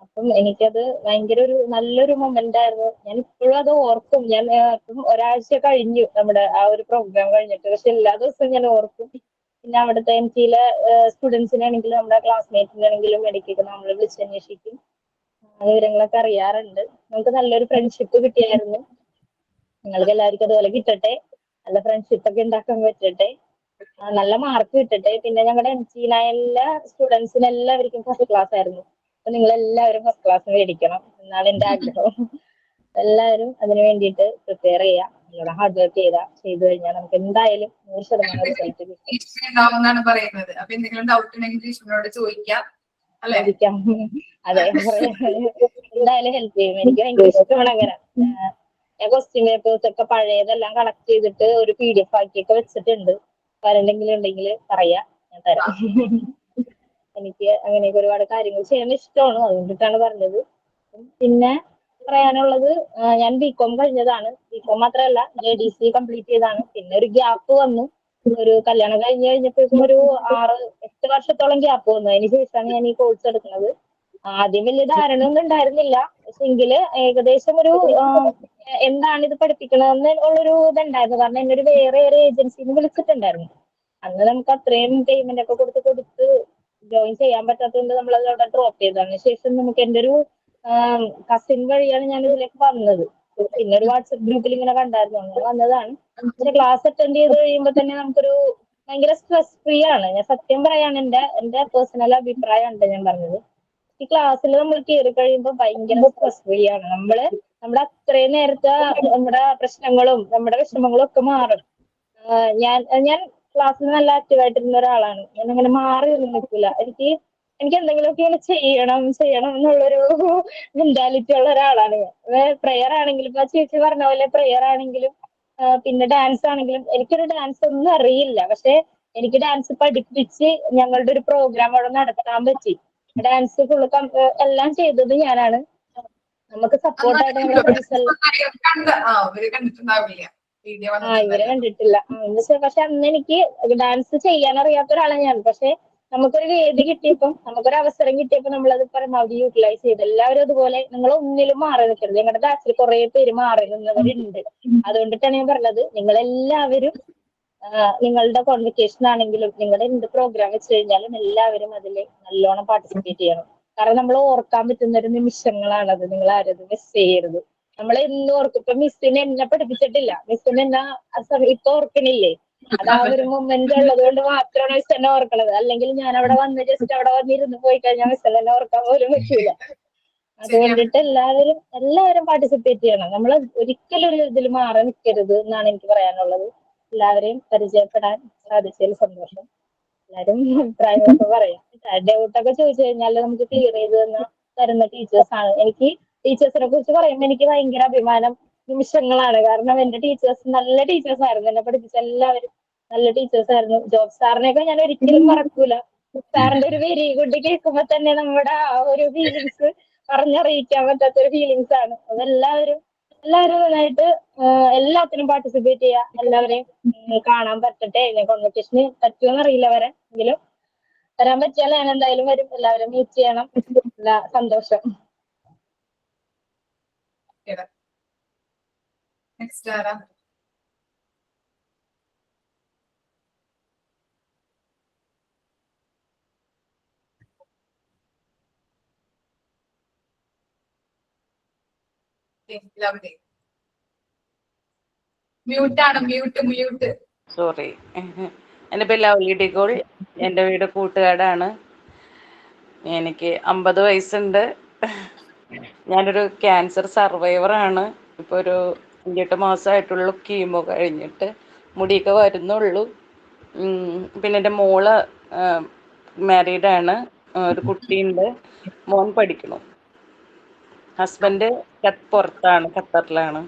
അപ്പം എനിക്കത് ഭയങ്കര ഒരു നല്ലൊരു മൊമെന്റ് ആയിരുന്നു. ഞാൻ ഇപ്പോഴും അത് ഓർക്കും. ഞാൻ ഇപ്പം ഒരാഴ്ച കഴിഞ്ഞു നമ്മുടെ ആ ഒരു പ്രോഗ്രാം കഴിഞ്ഞിട്ട്, പക്ഷെ എല്ലാ ദിവസവും ഞാൻ ഓർക്കും. പിന്നെ അവിടുത്തെ MGയിലെ സ്റ്റുഡൻസിനാണെങ്കിലും നമ്മുടെ ക്ലാസ്മേറ്റ്സിനാണെങ്കിലും ഇടയ്ക്കൊക്കെ നമ്മൾ വിളിച്ചന്വേഷിക്കും. വിവരങ്ങളൊക്കെ അറിയാറുണ്ട്. നമുക്ക് നല്ലൊരു ഫ്രണ്ട്ഷിപ്പ് കിട്ടിയായിരുന്നു. നിങ്ങൾക്ക് എല്ലാവർക്കും അതുപോലെ കിട്ടട്ടെ. നല്ല ഫ്രണ്ട്ഷിപ്പ് ഒക്കെ ഉണ്ടാക്കാൻ പറ്റട്ടെ. നല്ല മാർക്ക് കിട്ടട്ടെ. പിന്നെ ഞങ്ങളുടെ MT9 സ്റ്റുഡൻസിന് എല്ലാവർക്കും ഫസ്റ്റ് ക്ലാസ് ആയിരുന്നു. അപ്പൊ നിങ്ങൾ എല്ലാവരും ഫസ്റ്റ് ക്ലാസ് മേടിക്കണം എന്നാണ് എന്റെ ആഗ്രഹം. എല്ലാവരും അതിന് വേണ്ടിയിട്ട് പ്രിപ്പയർ ചെയ്യാം. നിങ്ങളുടെ ഹാർഡ് വർക്ക് ചെയ്തു കഴിഞ്ഞാൽ നമുക്ക് എന്തായാലും 100% റിസൾട്ട് കിട്ടും. പറയുന്നത്. അപ്പൊ എന്തെങ്കിലും ഡൗട്ട് ഉണ്ടെങ്കിൽ ഗ്രീഷ്മയോട് ചോദിക്കാം. ചോദിക്കാം. അതെ, എന്തായാലും ഹെൽപ്പ് ചെയ്യും. എനിക്ക് ഭയങ്കര ഇഷ്ടമാണ് അങ്ങനെ. ഞാൻ ക്വസ്റ്റ്യൻ പേപ്പേഴ്സ് ഒക്കെ പഴയതെല്ലാം കളക്ട് ചെയ്തിട്ട് ഒരു PDF ആക്കിയൊക്കെ വെച്ചിട്ടുണ്ട്. ആരെന്തെങ്കിലും ഉണ്ടെങ്കിൽ പറയാ, ഞാൻ തരാം. എനിക്ക് അങ്ങനെയൊക്കെ ഒരുപാട് കാര്യങ്ങൾ ചെയ്യാൻ ഇഷ്ടമാണ്. അതുകൊണ്ടിട്ടാണ് പറഞ്ഞത്. പിന്നെ പറയാനുള്ളത്, ഞാൻ BCom കഴിഞ്ഞതാണ്. BCom മാത്രമല്ല JDC കംപ്ലീറ്റ് ചെയ്താണ്. പിന്നെ ഒരു ഗ്യാപ്പ് വന്നു. ഒരു കല്യാണം കഴിഞ്ഞപ്പോഴേക്കും ഒരു 6-8 വർഷത്തോളം ഗ്യാപ്പ് വന്നു. അതിന് ശേഷമാണ് ഞാൻ ഈ കോഴ്സ് എടുക്കുന്നത്. ആദ്യം വലിയ ധാരണ ഒന്നും ഉണ്ടായിരുന്നില്ല. പക്ഷെങ്കില് ഏകദേശം ഒരു എന്താണ് ഇത് പഠിപ്പിക്കണമെന്ന് ഉള്ളൊരു ഇതുണ്ടായിരുന്നു. കാരണം എന്നെ ഒരു വേറെ ഏജൻസിന്ന് വിളിച്ചിട്ടുണ്ടായിരുന്നു. അന്ന് നമുക്ക് അത്രയും പേയ്മെന്റ് ഒക്കെ കൊടുത്ത് ജോയിൻ ചെയ്യാൻ പറ്റാത്തതുകൊണ്ട് നമ്മൾ അതവിടെ ഡ്രോപ്പ് ചെയ്തതാണ്. ശേഷം നമുക്ക് എന്റെ ഒരു കസിൻ വഴിയാണ് ഞാൻ ഇതിലേക്ക് വന്നത്. പിന്നെ ഒരു വാട്സപ്പ് ഗ്രൂപ്പിൽ ഇങ്ങനെ കണ്ടായിരുന്നു, അങ്ങനെ വന്നതാണ്. പക്ഷെ ക്ലാസ് അറ്റൻഡ് ചെയ്ത് കഴിയുമ്പോൾ തന്നെ നമുക്കൊരു ഭയങ്കര സ്ട്രെസ് ഫ്രീ ആണ്. ഞാൻ സത്യം പറയാണ്, എന്റെ പേഴ്സണൽ അഭിപ്രായമാണ് ഞാൻ പറഞ്ഞത്. ഈ ക്ലാസ്സിൽ നമ്മൾ കയറി കഴിയുമ്പോൾ ഭയങ്കര സ്ട്രെസ് ഫ്രീ ആണ്. നമ്മുടെ അത്രയും നേരത്തെ നമ്മുടെ പ്രശ്നങ്ങളും നമ്മുടെ വിഷമങ്ങളും ഒക്കെ മാറും. ഞാൻ ക്ലാസ്സിൽ നല്ല ആക്റ്റീവായിട്ടിരുന്ന ഒരാളാണ്. ഞാൻ അങ്ങനെ മാറി ഒന്നും നിൽക്കില്ല. എനിക്ക് എന്തെങ്കിലുമൊക്കെ ഇങ്ങനെ ചെയ്യണം എന്നുള്ളൊരു മെന്റാലിറ്റി ഉള്ള ഒരാളാണ് ഞാൻ. പ്രെയർ ആണെങ്കിലും ഇപ്പൊ ചേച്ചി പറഞ്ഞ പോലെ പ്രെയർ ആണെങ്കിലും പിന്നെ ഡാൻസ് ആണെങ്കിലും, എനിക്കൊരു ഡാൻസ് ഒന്നും അറിയില്ല. പക്ഷെ എനിക്ക് ഡാൻസ് പഠിപ്പിച്ച് ഞങ്ങളുടെ ഒരു പ്രോഗ്രാം അവിടെ നടത്താൻ പറ്റി. ഡാൻസ് ഫുള്ള് എല്ലാം ചെയ്തത് ഞാനാണ്. നമുക്ക് സപ്പോർട്ടായിട്ട് നമ്മുടെ ഫ്രണ്ട്സ് എല്ലാം ഇവരെ കണ്ടിട്ടില്ല. പക്ഷെ അന്ന് എനിക്ക് ഡാൻസ് ചെയ്യാൻ അറിയാത്ത ഒരാളാണ് ഞാൻ. പക്ഷെ നമുക്കൊരു വേദി കിട്ടിയപ്പം, നമുക്കൊരു അവസരം കിട്ടിയപ്പോൾ നമ്മളത് പരമാവധി യൂട്ടിലൈസ് ചെയ്ത്. എല്ലാവരും അതുപോലെ നിങ്ങൾ ഒന്നിലും മാറി നിൽക്കരുത്. ഞങ്ങളുടെ ബാച്ചിൽ കുറെ പേര് മാറി നിന്നവരുണ്ട്. അതുകൊണ്ടിട്ടാണ് ഞാൻ പറഞ്ഞത്, നിങ്ങളെല്ലാവരും നിങ്ങളുടെ കോൺവെക്കേഷൻ ആണെങ്കിലും നിങ്ങളുടെ എന്ത് പ്രോഗ്രാം വെച്ച് കഴിഞ്ഞാലും എല്ലാവരും അതിൽ നല്ലോണം പാർട്ടിസിപ്പേറ്റ് ചെയ്യണം. കാരണം നമ്മൾ ഓർക്കാൻ പറ്റുന്ന ഒരു നിമിഷങ്ങളാണത്. നിങ്ങൾ ആരും മിസ് ചെയ്യരുത്. നമ്മൾ എന്നും ഓർക്കും. ഇപ്പൊ മിസ്സിനെ എന്നെ പഠിപ്പിച്ചിട്ടില്ല, മിസ്സിനെ എന്നാ ഇപ്പൊ ഓർക്കണില്ലേ? അത് ആ ഒരു മൊമെന്റ് ഉള്ളത് കൊണ്ട് മാത്രമാണ് മിസ് എന്നെ ഓർക്കണത്. അല്ലെങ്കിൽ ഞാൻ അവിടെ വന്ന് ജസ്റ്റ് അവിടെ വന്നിരുന്ന് പോയി കഴിഞ്ഞാൽ മിസ് എന്നെ ഓർക്കാൻ പോലും പറ്റൂല. അതുകൊണ്ടിട്ട് എല്ലാവരും പാർട്ടിസിപ്പേറ്റ് ചെയ്യണം. നമ്മൾ ഒരിക്കലും ഒരു ഇതിൽ മാറി നിൽക്കരുത് എന്നാണ് എനിക്ക് പറയാനുള്ളത്. എല്ലാവരെയും പരിചയപ്പെടാൻ സാധിച്ചതിൽ സന്തോഷം. എല്ലാവരും അഭിപ്രായങ്ങളൊക്കെ പറയാം. ഡൗട്ടൊക്കെ ചോദിച്ചു കഴിഞ്ഞാൽ നമുക്ക് ക്ലിയർ ചെയ്ത് തരുന്ന ടീച്ചേഴ്സാണ്. എനിക്ക് ടീച്ചേഴ്സിനെ കുറിച്ച് പറയുമ്പോൾ എനിക്ക് ഭയങ്കര അഭിമാനം നിമിഷങ്ങളാണ്. കാരണം എന്റെ ടീച്ചേഴ്സ് നല്ല ടീച്ചേഴ്സ് ആയിരുന്നു. എന്നെ പഠിപ്പിച്ച എല്ലാവരും നല്ല ടീച്ചേഴ്സ് ആയിരുന്നു. ജോബ് സാറിനെയൊക്കെ ഞാൻ ഒരിക്കലും മറക്കൂല. സാറിന്റെ ഒരു വെരി ഗുഡ് കേൾക്കുമ്പോ തന്നെ നമ്മുടെ ആ ഒരു ഫീലിങ്സ് പറഞ്ഞറിയിക്കാൻ പറ്റാത്ത ഒരു ഫീലിങ്സ് ആണ്. അതെല്ലാവരും നന്നായിട്ട് എല്ലാത്തിനും പാർട്ടിസിപ്പേറ്റ് ചെയ്യുക, എല്ലാവരെയും കാണാൻ പറ്റട്ടെ. കോൺവെക്കേഷന് പറ്റുമെന്ന് അറിയില്ല വരാൻ, എങ്കിലും വരാൻ പറ്റിയാൽ ഞാൻ എന്തായാലും വരും. എല്ലാവരും മീറ്റ് ചെയ്യണം. എല്ലാ സന്തോഷം. നെക്സ്റ്റ് ആരാ? മ്യൂട്ടാണ്, മ്യൂട്ട്. സോറി. എൻ്റെ പേര് ലവ്ലി ഡിഗോൾ. എൻ്റെ വീട് കൂട്ടുകാടാണ്. എനിക്ക് 50 വയസ്സുണ്ട്. ഞാനൊരു ക്യാൻസർ സർവൈവറാണ്. ഇപ്പോൾ ഒരു 8 മാസമായിട്ടുള്ളൂ കീമോ കഴിഞ്ഞിട്ട്. മുടിയൊക്കെ വരുന്നുള്ളൂ. പിന്നെ എൻ്റെ മോള് മാരീഡാണ്. ഒരു കുട്ടിയുണ്ട്. മോൻ പഠിക്കുന്നു. ഹസ്ബൻഡ് പുറത്താണ്, ഖത്തറിലാണ്.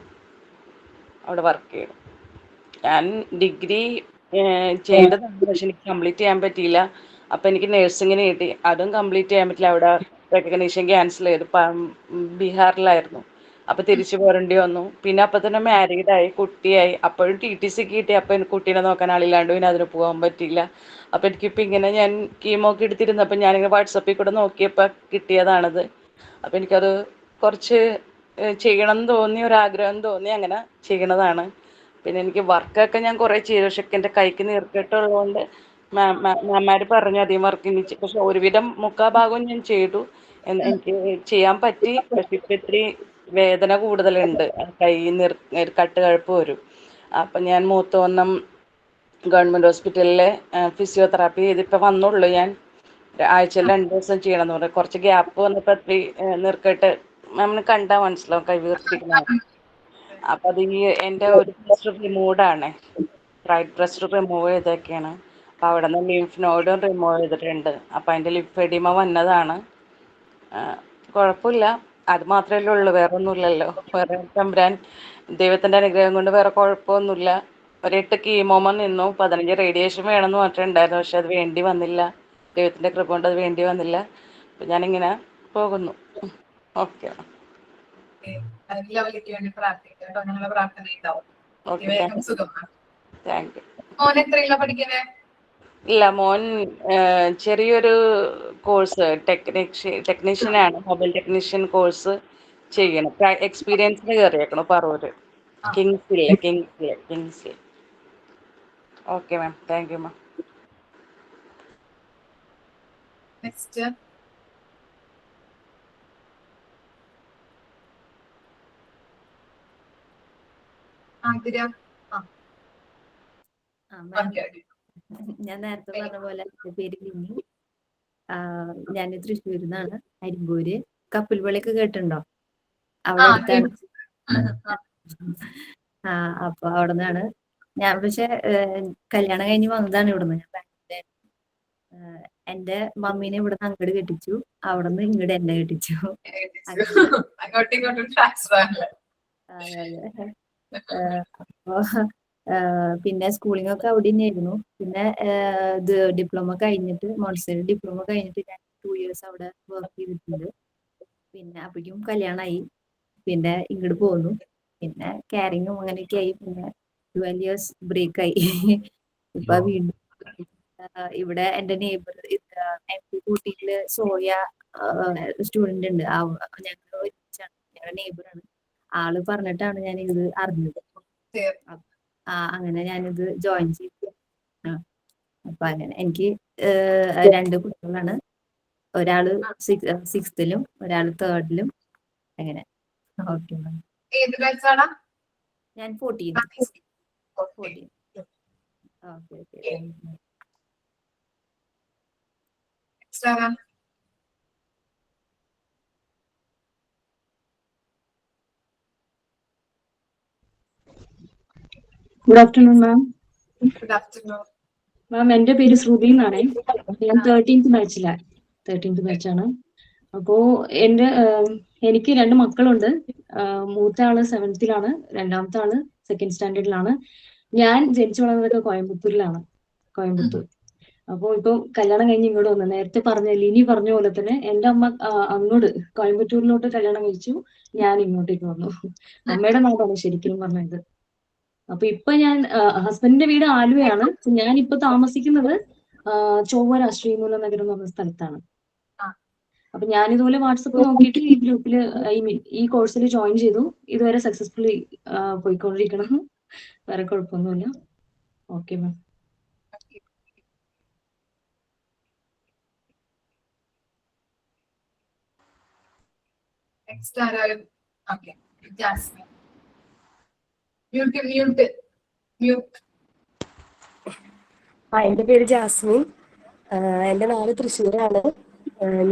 അവിടെ വർക്ക് ചെയ്യണം. ഞാൻ ഡിഗ്രി ചെയ്തതാണ്, പക്ഷെ എനിക്ക് കംപ്ലീറ്റ് ചെയ്യാൻ പറ്റിയില്ല. അപ്പം എനിക്ക് നഴ്സിങ്ങിന് കിട്ടി, അതും കംപ്ലീറ്റ് ചെയ്യാൻ പറ്റില്ല. അവിടെ റെക്കഗ്നീഷൻ ക്യാൻസൽ ചെയ്തു. ബീഹാറിലായിരുന്നു. അപ്പം തിരിച്ചു പോരേണ്ടി വന്നു. പിന്നെ അപ്പം തന്നെ മാരീഡായി, കുട്ടിയായി. അപ്പോഴും TTC കിട്ടി. അപ്പം എനിക്ക് കുട്ടീനെ നോക്കാൻ ആളില്ലാണ്ട് പിന്നെ അതിന് പോകാൻ പറ്റിയില്ല. അപ്പം എനിക്കിപ്പോൾ ഇങ്ങനെ ഞാൻ കീമോക്ക് എടുത്തിരുന്നപ്പോൾ ഞാനിങ്ങനെ വാട്സപ്പിൽ കൂടെ നോക്കിയപ്പോൾ കിട്ടിയതാണത്. അപ്പം എനിക്കത് കുറച്ച് ചെയ്യണം എന്ന് തോന്നി, ഒരാഗ്രഹം തോന്നി, അങ്ങനെ ചെയ്യണതാണ്. പിന്നെ എനിക്ക് വർക്കൊക്കെ ഞാൻ കുറേ ചെയ്തു, പക്ഷെ എൻ്റെ കൈക്ക് നീർക്കെട്ടുള്ളതുകൊണ്ട് മാമാർ പറഞ്ഞു അധികം വർക്ക് ഇനി പക്ഷെ ഒരുവിധം മുക്കാൽ ഭാഗവും ഞാൻ ചെയ്തു. എനിക്ക് ചെയ്യാൻ പറ്റി. പക്ഷെ ഇപ്പം ഇത്തിരി വേദന കൂടുതലുണ്ട്, കൈ കട്ട് കഴപ്പ് വരും. അപ്പം ഞാൻ മൂത്തോന്നം ഗവൺമെൻറ് ഹോസ്പിറ്റലിലെ ഫിസിയോതെറാപ്പി ചെയ്തിപ്പോൾ വന്നുള്ളൂ. ഞാൻ ആഴ്ചയിൽ 2 ദിവസം ചെയ്യണം എന്ന് പറഞ്ഞു. കുറച്ച് ഗ്യാപ്പ് വന്നപ്പോൾ ഇത്തിരി നീർക്കെട്ട് നമ്മൾ കണ്ടാൽ മനസ്സിലാവും, കൈ വീർത്തിരിക്കുന്ന. അപ്പം അത് ഈ എൻ്റെ ഒരു ബ്രസ്റ്റ് റിമൂവ്ഡാണ്, റൈറ്റ് ബ്രസ്റ്റ് റിമൂവ് ചെയ്തൊക്കെയാണ്. അപ്പം അവിടെ നിന്ന് ലിംഫ് നോഡും റിമൂവ് ചെയ്തിട്ടുണ്ട്. അപ്പം അതിൻ്റെ ലിംഫെഡിമ വന്നതാണ്. കുഴപ്പമില്ല, അത് മാത്രമല്ലേ ഉള്ളൂ, വേറെ ഒന്നുമില്ലല്ലോ. വേറെ തമ്പുരാൻ ദൈവത്തിൻ്റെ അനുഗ്രഹം കൊണ്ട് വേറെ കുഴപ്പമൊന്നുമില്ല. ഒരു 8 കീമോമ നിന്നു, 15 റേഡിയേഷൻ വേണമെന്ന് പറഞ്ഞിട്ടുണ്ടായിരുന്നു, പക്ഷെ അത് വേണ്ടി വന്നില്ല. ദൈവത്തിൻ്റെ കൃപ കൊണ്ട് അത് വേണ്ടി വന്നില്ല. അപ്പം ഞാനിങ്ങനെ പോകുന്നു. ഓക്കെ. ലവ്ലിക്ക് വേണ്ടി പ്രാർത്ഥിക്കാം കേട്ടോ, ഞങ്ങളുടെ പ്രാർത്ഥന ഉണ്ടാവും. വേഗം സുഖം. Thank you. മോൻ എത്രയിലാ പഠിക്കുന്നേ? ഇല്ല, മോൻ ചെറിയൊരു കോഴ്സ് ടെക്നീഷ്യനാണ്, മൊബൈൽ ടെക്നീഷ്യൻ കോഴ്സ് ചെയ്യണം. എക്സ്പീരിയൻസിന് കയറിയേക്കണം പറവൂര്, കിങ്സിൽ. Okay ma'am, thank you ma'am. Next Athira. ഞാൻ നേരത്തെ പറഞ്ഞ പോലെ എന്റെ പേര് ലിനി. ഞാൻ തൃശ്ശൂരിൽ നിന്നാണ്, അരിമ്പൂര്. കപ്പൽപള്ളിയൊക്കെ കേട്ടിട്ടുണ്ടോ? അവിടെ അടുത്താണ്. അപ്പൊ അവിടെ നിന്നാണ് ഞാൻ. പക്ഷെ കല്യാണം കഴിഞ്ഞ് വന്നതാണ് ഇവിടുന്ന്. ഞാൻ ബാംഗ്ലൂരിൽ. എന്റെ മമ്മീനെ ഇവിടുന്ന് അങ്ങോട്ട് കെട്ടിച്ചു, അവിടെ നിന്ന് ഇങ്ങോട്ട് എന്നെ കെട്ടിച്ചു. അപ്പൊ പിന്നെ സ്കൂളിംഗ് ഒക്കെ അവിടെ തന്നെയായിരുന്നു. പിന്നെ ഇത് ഡിപ്ലോമ കഴിഞ്ഞിട്ട്, മോൺസറി ഡിപ്ലോമ കഴിഞ്ഞിട്ട് ഞാൻ 2 years അവിടെ വർക്ക് ചെയ്തിട്ടുണ്ട്. പിന്നെ അപ്പോഴേക്കും കല്യാണമായി, പിന്നെ ഇങ്ങോട്ട് പോന്നു. പിന്നെ കാരിങ്ങും അങ്ങനെയൊക്കെ ആയി. പിന്നെ 12 years ബ്രേക്ക് ആയി. ഇപ്പൊ വീണ്ടും ഇവിടെ എന്റെ നെയ്ബർ MP കൂട്ടിയില് സോയ സ്റ്റുഡന്റ് ഉണ്ട്. ഞങ്ങൾ ഒരുമിച്ചാണ്, ഞങ്ങളുടെ നെയ്ബറാണ്. ആള് പറഞ്ഞിട്ടാണ് ഞാൻ ഇത് അറിഞ്ഞത്. അങ്ങനെ ഞാനിത് ജോയിൻ ചെയ്തു. അപ്പൊ അങ്ങനെ എനിക്ക് 2 കുട്ടികളാണ്. ഒരാള് 6th-ലും ഒരാള് 3rd-ലും. അങ്ങനെ. Okay ma'am. ഞാൻ 14. Okay. Good afternoon ma'am. Good afternoon മാം. എൻ്റെ പേര് ശ്രുതി എന്നാണ്. ഞാൻ 13th ബാച്ചാണ്. അപ്പോ എനിക്ക് 2 മക്കളുണ്ട്. മൂത്ത ആള് 7th-ലാണ്, രണ്ടാമത്തെ ആള് 2nd standard-ലാണ്. ഞാൻ ജനിച്ചു വളർന്നതൊക്കെ കോയമ്പത്തൂർ. അപ്പോൾ ഇപ്പൊ കല്യാണം കഴിഞ്ഞ് ഇങ്ങോട്ട് വന്നു. നേരത്തെ പറഞ്ഞ ലിനി പറഞ്ഞ പോലെ തന്നെ എന്റെ അമ്മ അങ്ങോട്ട് കോയമ്പത്തൂരിലോട്ട് കല്യാണം കഴിച്ചു, ഞാൻ ഇങ്ങോട്ടേക്ക് വന്നു. അമ്മയുടെ നാടാണ് ശരിക്കും പറഞ്ഞത്. അപ്പൊ ഇപ്പൊ ഞാൻ ഹസ്ബൻഡിന്റെ വീട് ആലുവയാണ്. ഞാൻ ഇപ്പൊ താമസിക്കുന്നത് ചൊവ്വ ശ്രീമൂലം നഗരം എന്ന് പറഞ്ഞ സ്ഥലത്താണ്. അപ്പൊ ഞാൻ ഇതുപോലെ വാട്സപ്പ് നോക്കിയിട്ട് ഈ ഗ്രൂപ്പില് ഈ കോഴ്സിൽ ജോയിൻ ചെയ്തു. ഇതുവരെ സക്സസ്ഫുള്ളി പോയിക്കൊണ്ടിരിക്കണം. വേറെ കുഴപ്പമൊന്നുമില്ല. Okay ma'am. നെക്സ്റ്റ് ആരായാലും ഓക്കെ. Jasmine mute. എന്റെ പേര് ജാസ്മിൻ. എന്റെ നാട് തൃശ്ശൂരാണ്.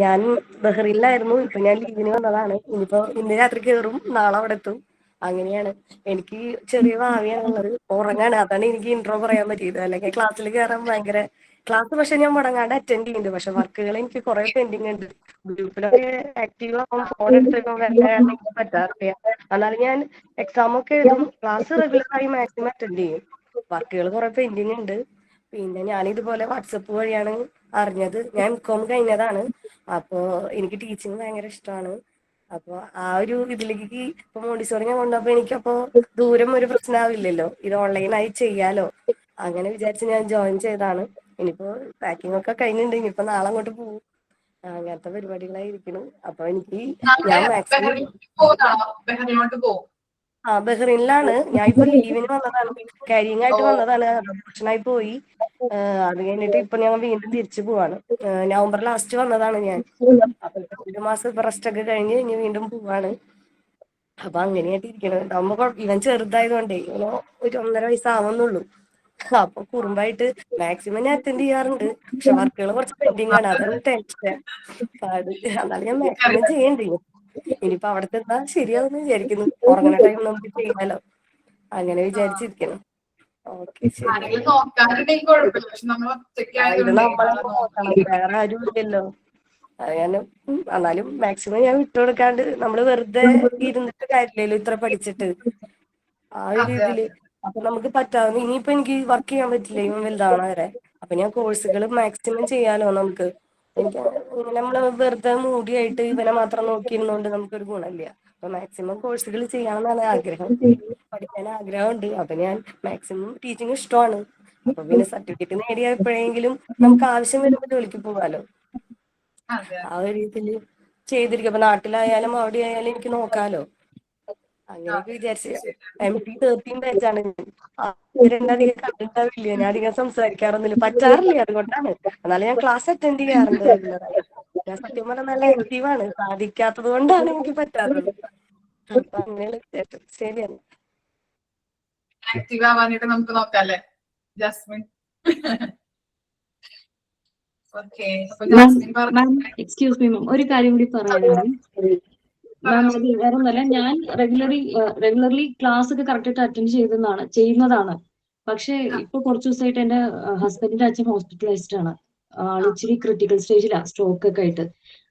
ഞാൻ ബഹ്റിനിലായിരുന്നു. ഇപ്പൊ ഞാൻ ലീവിന് വന്നതാണ്. ഇനിയിപ്പോ ഇന്ന് രാത്രി കയറും, നാളെ അവിടെ എത്തും. അങ്ങനെയാണ്. എനിക്ക് ചെറിയ ഭാവിയാണുള്ളത്. ഉറങ്ങാണ്. അതാണ് എനിക്ക് ഇൻട്രോ പറയാൻ പറ്റിയത്. അല്ലെങ്കിൽ ക്ലാസ്സിൽ കയറാൻ ഭയങ്കര ക്ലാസ് പക്ഷെ ഞാൻ മുടങ്ങാണ്ട് അറ്റൻഡ് ചെയ്യുന്നുണ്ട്. പക്ഷെ വർക്കുകൾ എനിക്ക് കുറെ പെൻഡിങ് ഉണ്ട്. ഗ്രൂപ്പിലൊക്കെ ആക്റ്റീവ് ആവും, ഫോൺ എടുത്തേക്കും എനിക്ക് പറ്റാറില്ല. എന്നാലും ഞാൻ എക്സാം ഒക്കെ എഴുതും. ക്ലാസ് റെഗുലറായി മാക്സിമം അറ്റൻഡ് ചെയ്യും. വർക്കുകൾ കുറെ പെൻഡിങ് ഉണ്ട്. പിന്നെ ഞാൻ ഇതുപോലെ വാട്സപ്പ് വഴിയാണ് അറിഞ്ഞത്. ഞാൻ MCOM കഴിഞ്ഞതാണ്. അപ്പോ എനിക്ക് ടീച്ചിങ് ഭയങ്കര ഇഷ്ടമാണ്. അപ്പൊ ആ ഒരു ഇതിലേക്ക് ഇപ്പൊ മോണ്ടിസോറി ഞാൻ കൊണ്ടപ്പോ എനിക്കപ്പോ ദൂരം ഒരു പ്രശ്നമാവില്ലല്ലോ, ഇത് ഓൺലൈനായി ചെയ്യാലോ. അങ്ങനെ വിചാരിച്ച് ഞാൻ ജോയിൻ ചെയ്താണ്. ഇനിയിപ്പോ പാക്കിംഗ് ഒക്കെ കഴിഞ്ഞിട്ടുണ്ട്. ഇനിയിപ്പോ നാളെ അങ്ങോട്ട് പോകും. അങ്ങനത്തെ പരിപാടികളായിരിക്കണം. അപ്പൊ എനിക്ക് ഞാൻ മാക്സിമം ബഹ്റിനിലാണ്. ഞാൻ ഇപ്പൊ ലീവിന് വന്നതാണ്. കരിയർ ആയിട്ട് വന്നതാണ്. പ്രൊഫഷനായി പോയി. അത് കഴിഞ്ഞിട്ട് ഇപ്പൊ ഞാൻ വീണ്ടും തിരിച്ചു പോവാണ്. നവംബർ ലാസ്റ്റ് വന്നതാണ് ഞാൻ. അപ്പൊ ഒരു മാസം ഇപ്പൊ റെസ്റ്റ് ഒക്കെ കഴിഞ്ഞ് ഇനി വീണ്ടും പോവാണ്. അപ്പൊ അങ്ങനെയായിട്ട് ഇരിക്കണം. നമ്മ ഇവൻ ചെറുതായതുകൊണ്ടേ ഇവനോ ഒരു 1.5 വയസ്സാവുന്നുള്ളൂ. അപ്പൊ കുറുമ്പായിട്ട് മാക്സിമം ഞാൻ അറ്റൻഡ് ചെയ്യാറുണ്ട്. പക്ഷെ വർക്കുകൾ കുറച്ച് പെൻഡിങ് ആണ്. അതാണ് ടെൻഷൻ പാട്. എന്നാലും ഞാൻ മാക്സിമം ചെയ്യണ്ടേ. ഇനിയിപ്പോ അവിടത്തെ എന്താ ശരിയാവുമെന്ന് വിചാരിക്കുന്നു. ഉറങ്ങുന്ന ടൈം നമുക്ക് ചെയ്യാലോ, അങ്ങനെ വിചാരിച്ചിരിക്കണം. ഓക്കെ, ശരി. ഇത് നമ്മളെ നോക്കണം, വേറെ ആരും ഇല്ലല്ലോ. ഞാൻ എന്നാലും മാക്സിമം ഞാൻ വിട്ടുകൊടുക്കാണ്ട് നമ്മള് വെറുതെ ഇരുന്നിട്ട് കാര്യമില്ലല്ലോ ഇത്ര പഠിച്ചിട്ട്. ആ ഒരു ഇതില് അപ്പൊ നമുക്ക് പറ്റാവുന്ന ഇനിയിപ്പോ എനിക്ക് വർക്ക് ചെയ്യാൻ പറ്റില്ല ഇവൻ വലുതാവണ വരെ. അപ്പൊ ഞാൻ കോഴ്സുകൾ മാക്സിമം ചെയ്യാലോ നമുക്ക്. എനിക്ക് നമ്മള് വെറുതെ മൂടിയായിട്ട് ഇവനെ മാത്രം നോക്കിയിരുന്നോണ്ട് നമുക്കൊരു ഗുണമില്ല. അപ്പൊ മാക്സിമം കോഴ്സുകൾ ചെയ്യാമെന്നാണ് ആഗ്രഹം. പഠിക്കാൻ ആഗ്രഹമുണ്ട്. അപ്പൊ ഞാൻ മാക്സിമം ടീച്ചിങ് ഇഷ്ടമാണ്. അപ്പൊ പിന്നെ സർട്ടിഫിക്കറ്റ് നേടിയ എപ്പോഴെങ്കിലും നമുക്ക് ആവശ്യം വരുമ്പോൾ ജോലിക്ക് പോകാലോ. ആ ഒരു ഇതില് ചെയ്തിരിക്കും. അപ്പൊ നാട്ടിലായാലും അവിടെ ആയാലും എനിക്ക് നോക്കാലോ. അങ്ങനെയൊക്കെ വിചാരിച്ചു. MT 13 ബാച്ചാണ്. രണ്ടധികം കണ്ടിട്ടാവില്ല. ഞാൻ അധികം സംസാരിക്കാറൊന്നുമില്ല, പറ്റാറില്ല. അതുകൊണ്ടാണ്. എന്നാലും ഞാൻ ക്ലാസ് അറ്റൻഡ് ചെയ്യാറുണ്ട് റെഗുലറായി. ഞാൻ സത്യം പറഞ്ഞാൽ നല്ല ആക്റ്റീവാണ്. സാധിക്കാത്തത് കൊണ്ടാണ് എനിക്ക് പറ്റാത്തത്. അപ്പൊ അങ്ങനെയുള്ള വിചാരിച്ചു. ശരിയാണ്. ആക്റ്റീവ് ആവാനായിട്ട് നമുക്ക് നോക്കാല്ലേ ജാസ്മിൻ? എക്സ്ക്യൂസ് മീ മാം, ഒരു കാര്യം കൂടി പറയാനുണ്ട് മാം. അത് വേറെ ഒന്നല്ല, ഞാൻ റെഗുലർലി ക്ലാസ് ഒക്കെ കറക്റ്റായിട്ട് അറ്റൻഡ് ചെയ്യുന്നതാണ്. പക്ഷെ ഇപ്പൊ കുറച്ച് ദിവസമായിട്ട് എന്റെ ഹസ്ബൻഡിന്റെ അച്ഛൻ ഹോസ്പിറ്റലൈസ്ഡ് ആണ്. ആള് ഇച്ചിരി ക്രിട്ടിക്കൽ സ്റ്റേജിലാണ്, സ്ട്രോക്ക് ഒക്കെ ആയിട്ട്.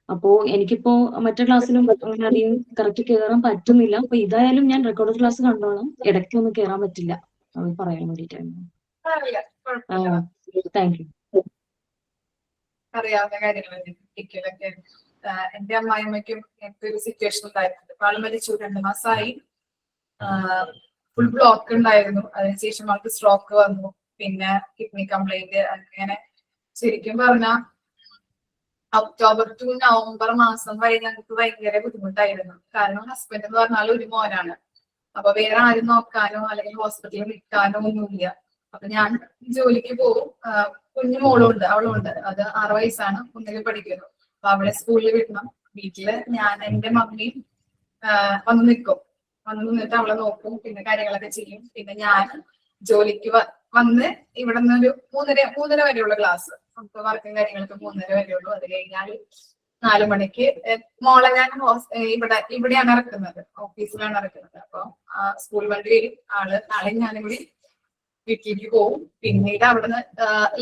അപ്പോ എനിക്കിപ്പോ മറ്റേ ക്ലാസ്സിലും അധികം കറക്റ്റ് കയറാൻ പറ്റുന്നില്ല. അപ്പൊ ഇതായാലും ഞാൻ റെക്കോർഡ് ക്ലാസ് കണ്ടോളാം. ഇടയ്ക്കൊന്നും കയറാൻ പറ്റില്ല. അത് പറയാൻ വേണ്ടിയിട്ടായിരുന്നു. Thank you. അറിയാവുന്ന കാര്യങ്ങളൊക്കെ എന്റെ അമ്മായിമ്മയ്ക്കും എനിക്ക് ഒരു സിറ്റുവേഷൻ ഉണ്ടായിരുന്നു. ആള് മരിച്ചു 2 മാസമായി. ഫുൾ ബ്ലോക്ക് ഉണ്ടായിരുന്നു. അതിനുശേഷം ആൾക്ക് സ്ട്രോക്ക് വന്നു, പിന്നെ കിഡ്നി കംപ്ലൈന്റ്. അങ്ങനെ ശരിക്കും പറഞ്ഞാൽ ഒക്ടോബർ ടു നവംബർ മാസം വരെ ഞങ്ങൾക്ക് ഭയങ്കര ബുദ്ധിമുട്ടായിരുന്നു. കാരണം ഹസ്ബൻഡ് എന്ന് പറഞ്ഞാൽ ഒരു മോനാണ്. അപ്പൊ വേറെ ആരും നോക്കാനോ അല്ലെങ്കിൽ ഹോസ്പിറ്റലിൽ നിൽക്കാനോ ഒന്നുമില്ല. അപ്പൊ ഞാൻ ജോലിക്ക് പോകും. കുഞ്ഞു മോളുണ്ട്, അവളുണ്ട്. അത് 6 വയസ്സാണ്, 1ൽ പഠിക്കുന്നു. അപ്പൊ അവളെ സ്കൂളിൽ വിടണം. വീട്ടില് ഞാൻ എന്റെ മമ്മിയും വന്ന് നിൽക്കും. വന്ന് നിന്നിട്ട് അവളെ നോക്കും, പിന്നെ കാര്യങ്ങളൊക്കെ ചെയ്യും. പിന്നെ ഞാൻ ജോലിക്ക് വന്ന് ഇവിടെ നിന്ന് ഒരു 3:30 വരെയുള്ള ക്ലാസ്. നമുക്ക് വർക്കും കാര്യങ്ങളൊക്കെ 3:30 വരെയുള്ളൂ. അത് കഴിഞ്ഞാൽ 4 മണിക്ക് മോളെ ഞാൻ ഇവിടെയാണ് ഇറക്കുന്നത്, ഓഫീസിലാണ് ഇറക്കുന്നത്. അപ്പൊ സ്കൂൾ വണ്ടി വരും. നാളെ ഞാനും കൂടി വീട്ടിലേക്ക് പോകും. പിന്നീട് അവിടുന്ന്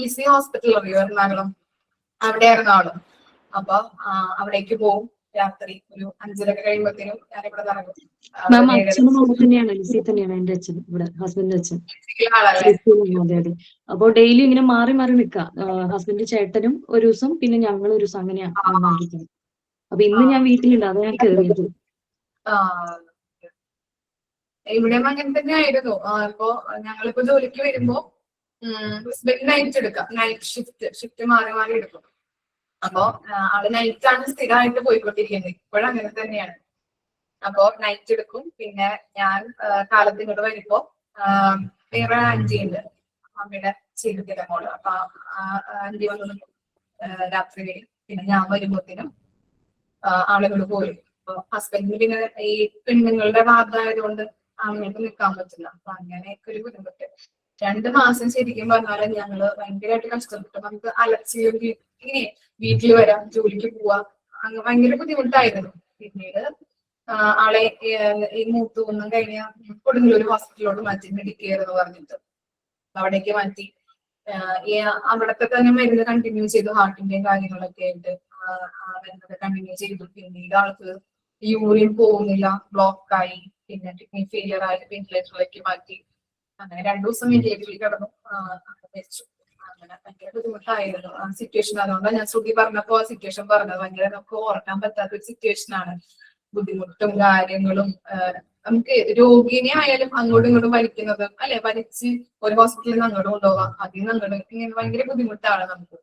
ഈസി ഹോസ്പിറ്റൽ അറിയോ, എറണാകുളം, അവിടെയായിരുന്നു ആളും. അപ്പൊ അവിടേക്ക് പോകും. രാത്രി ഒരു 5:30 കഴിയുമ്പോഴത്തേനും ഞാൻ ഇവിടെ ഇറങ്ങും. മാം അച്ഛനും അവിടെ തന്നെയാണ്, ലിസി തന്നെയാണ് എന്റെ അച്ഛൻ, ഇവിടെ ഹസ്ബൻഡിന്റെ അച്ഛൻ. അതെ അതെ. അപ്പൊ ഡെയിലി ഇങ്ങനെ മാറി മാറി നിൽക്കാം. ഹസ്ബൻഡ് ചേട്ടനും ഒരു ദിവസം, പിന്നെ ഞങ്ങൾ ഒരു ദിവസം, അങ്ങനെയാ വന്നിരിക്കുന്നത്. അപ്പൊ ഇന്ന് ഞാൻ വീട്ടിലുണ്ട്, അത് ഞാൻ കയറിയത്. ഇവിടെയും അങ്ങനെ തന്നെ ആയിരുന്നു. ഇപ്പൊ ഞങ്ങളിപ്പോ ജോലിക്ക് വരുമ്പോ നൈറ്റ് എടുക്കാം, നൈറ്റ് ഷിഫ്റ്റ് മാറി മാറി എടുക്കും. അപ്പൊ ആള് നൈറ്റാണ് സ്ഥിരമായിട്ട് പോയിക്കൊണ്ടിരിക്കുന്നത്, ഇപ്പോഴും അങ്ങനെ തന്നെയാണ്. അപ്പൊ നൈറ്റ് എടുക്കും. പിന്നെ ഞാൻ കാലത്ത് ഇങ്ങോട്ട് വരുമ്പോ വേറെ ആന്റി ഉണ്ട്, അമ്മയുടെ ചെയ്തിട്ടില്ല മോള്. അപ്പൊ ആന്റി വന്നു രാത്രി വരും. പിന്നെ ഞാൻ വരുമ്പോഴത്തേനും ആളുകൾ പോരും. അപ്പൊ ഹസ്ബൻഡിന് പിന്നെ ഈ പെണ്ണുങ്ങളുടെ വാദമായതുകൊണ്ട് അങ്ങോട്ട് നിൽക്കാൻ പറ്റില്ല. അപ്പൊ അങ്ങനെയൊക്കെ ഒരു ബുദ്ധിമുട്ട്. 2 മാസം ശരിക്കും പറഞ്ഞാല് ഞങ്ങള് ഭയങ്കരമായിട്ട് കഷ്ടപ്പെട്ടു. നമുക്ക് അലച്ചിലും ഇങ്ങനെ വീട്ടിൽ വരാം, ജോലിക്ക് പോവാം, അങ്ങ് ഭയങ്കര ബുദ്ധിമുട്ടായിരുന്നു. പിന്നീട് ആളെ ഈ മൂത്തൊന്നും കഴിഞ്ഞ കൊടുങ്ങല്ലൂർ ഹോസ്പിറ്റലിലോട്ട് മാറ്റി, മെഡിക്കെയർ എന്ന് പറഞ്ഞിട്ട് അവിടേക്ക് മാറ്റി. അവിടത്തെ തന്നെ മരുന്ന് കണ്ടിന്യൂ ചെയ്തു, ഹാർട്ടിന്റെയും കാര്യങ്ങളൊക്കെ ആയിട്ട് മരുന്നൊക്കെ കണ്ടിന്യൂ ചെയ്തു. പിന്നീട് ആൾക്ക് യൂറിൻ പോകുന്നില്ല, ബ്ലോക്കായി, പിന്നെ കിഡ്നി ഫെയിലിയർ ആയി വെന്റിലേറ്ററിലേക്ക് മാറ്റി. അങ്ങനെ 2 ദിവസം വെന്റിലേറ്ററിൽ കിടന്നു, മരിച്ചു. അങ്ങനെ ഭയങ്കര ബുദ്ധിമുട്ടായിരുന്നു ആ സിറ്റുവേഷൻ. അതുകൊണ്ടാണ് ഞാൻ ശ്രുതി പറഞ്ഞപ്പോ ആ സിറ്റുവേഷൻ പറഞ്ഞത്. ഭയങ്കര നമുക്ക് ഓർക്കാൻ പറ്റാത്ത ഒരു സിറ്റുവേഷൻ ആണ്. ബുദ്ധിമുട്ടും കാര്യങ്ങളും നമുക്ക് രോഗിനെ ആയാലും അങ്ങോട്ടും ഇങ്ങോട്ടും വലിക്കുന്നത് അല്ലെ, വലിച്ച് ഒരു ഹോസ്പിറ്റലിൽ നിന്ന് അങ്ങോട്ട് കൊണ്ടുപോകാം, അതിൽ നിന്ന് അങ്ങോട്ട് ഇങ്ങനെ ഭയങ്കര ബുദ്ധിമുട്ടാണ്. നമുക്ക്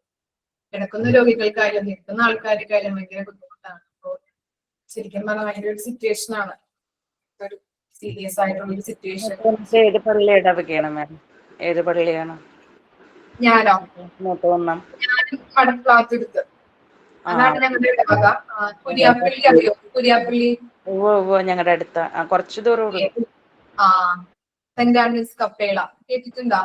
കിടക്കുന്ന രോഗികൾക്കായാലും നിൽക്കുന്ന ആൾക്കാർക്കായാലും ഭയങ്കര ബുദ്ധിമുട്ടാണ്. അപ്പോൾ ശരിക്കും പറഞ്ഞാൽ ഭയങ്കര ഒരു സിറ്റുവേഷൻ ആണ്, ഒരു സീരിയസ് ആയിട്ടുള്ള ഒരു സിറ്റുവേഷൻ. ഏത് പള്ളിയുടെ ഇടവകയാണ് മാം? ഏത് പള്ളിയാണ്? ഞാനോ? മൂത്തവണ്ണം ഞാൻ മടക്കാത്തെടുത്ത്, അതാണ് ഞങ്ങളുടെ ഇടവക. കുര്യാപ്പള്ളി അറിയോ? കുര്യാപ്പള്ളി ഞങ്ങളുടെ അടുത്ത കുറച്ചു ദൂരം സെന്റ് ആൻഡ്രീസ് കപ്പേള കേട്ടിട്ടുണ്ടോ?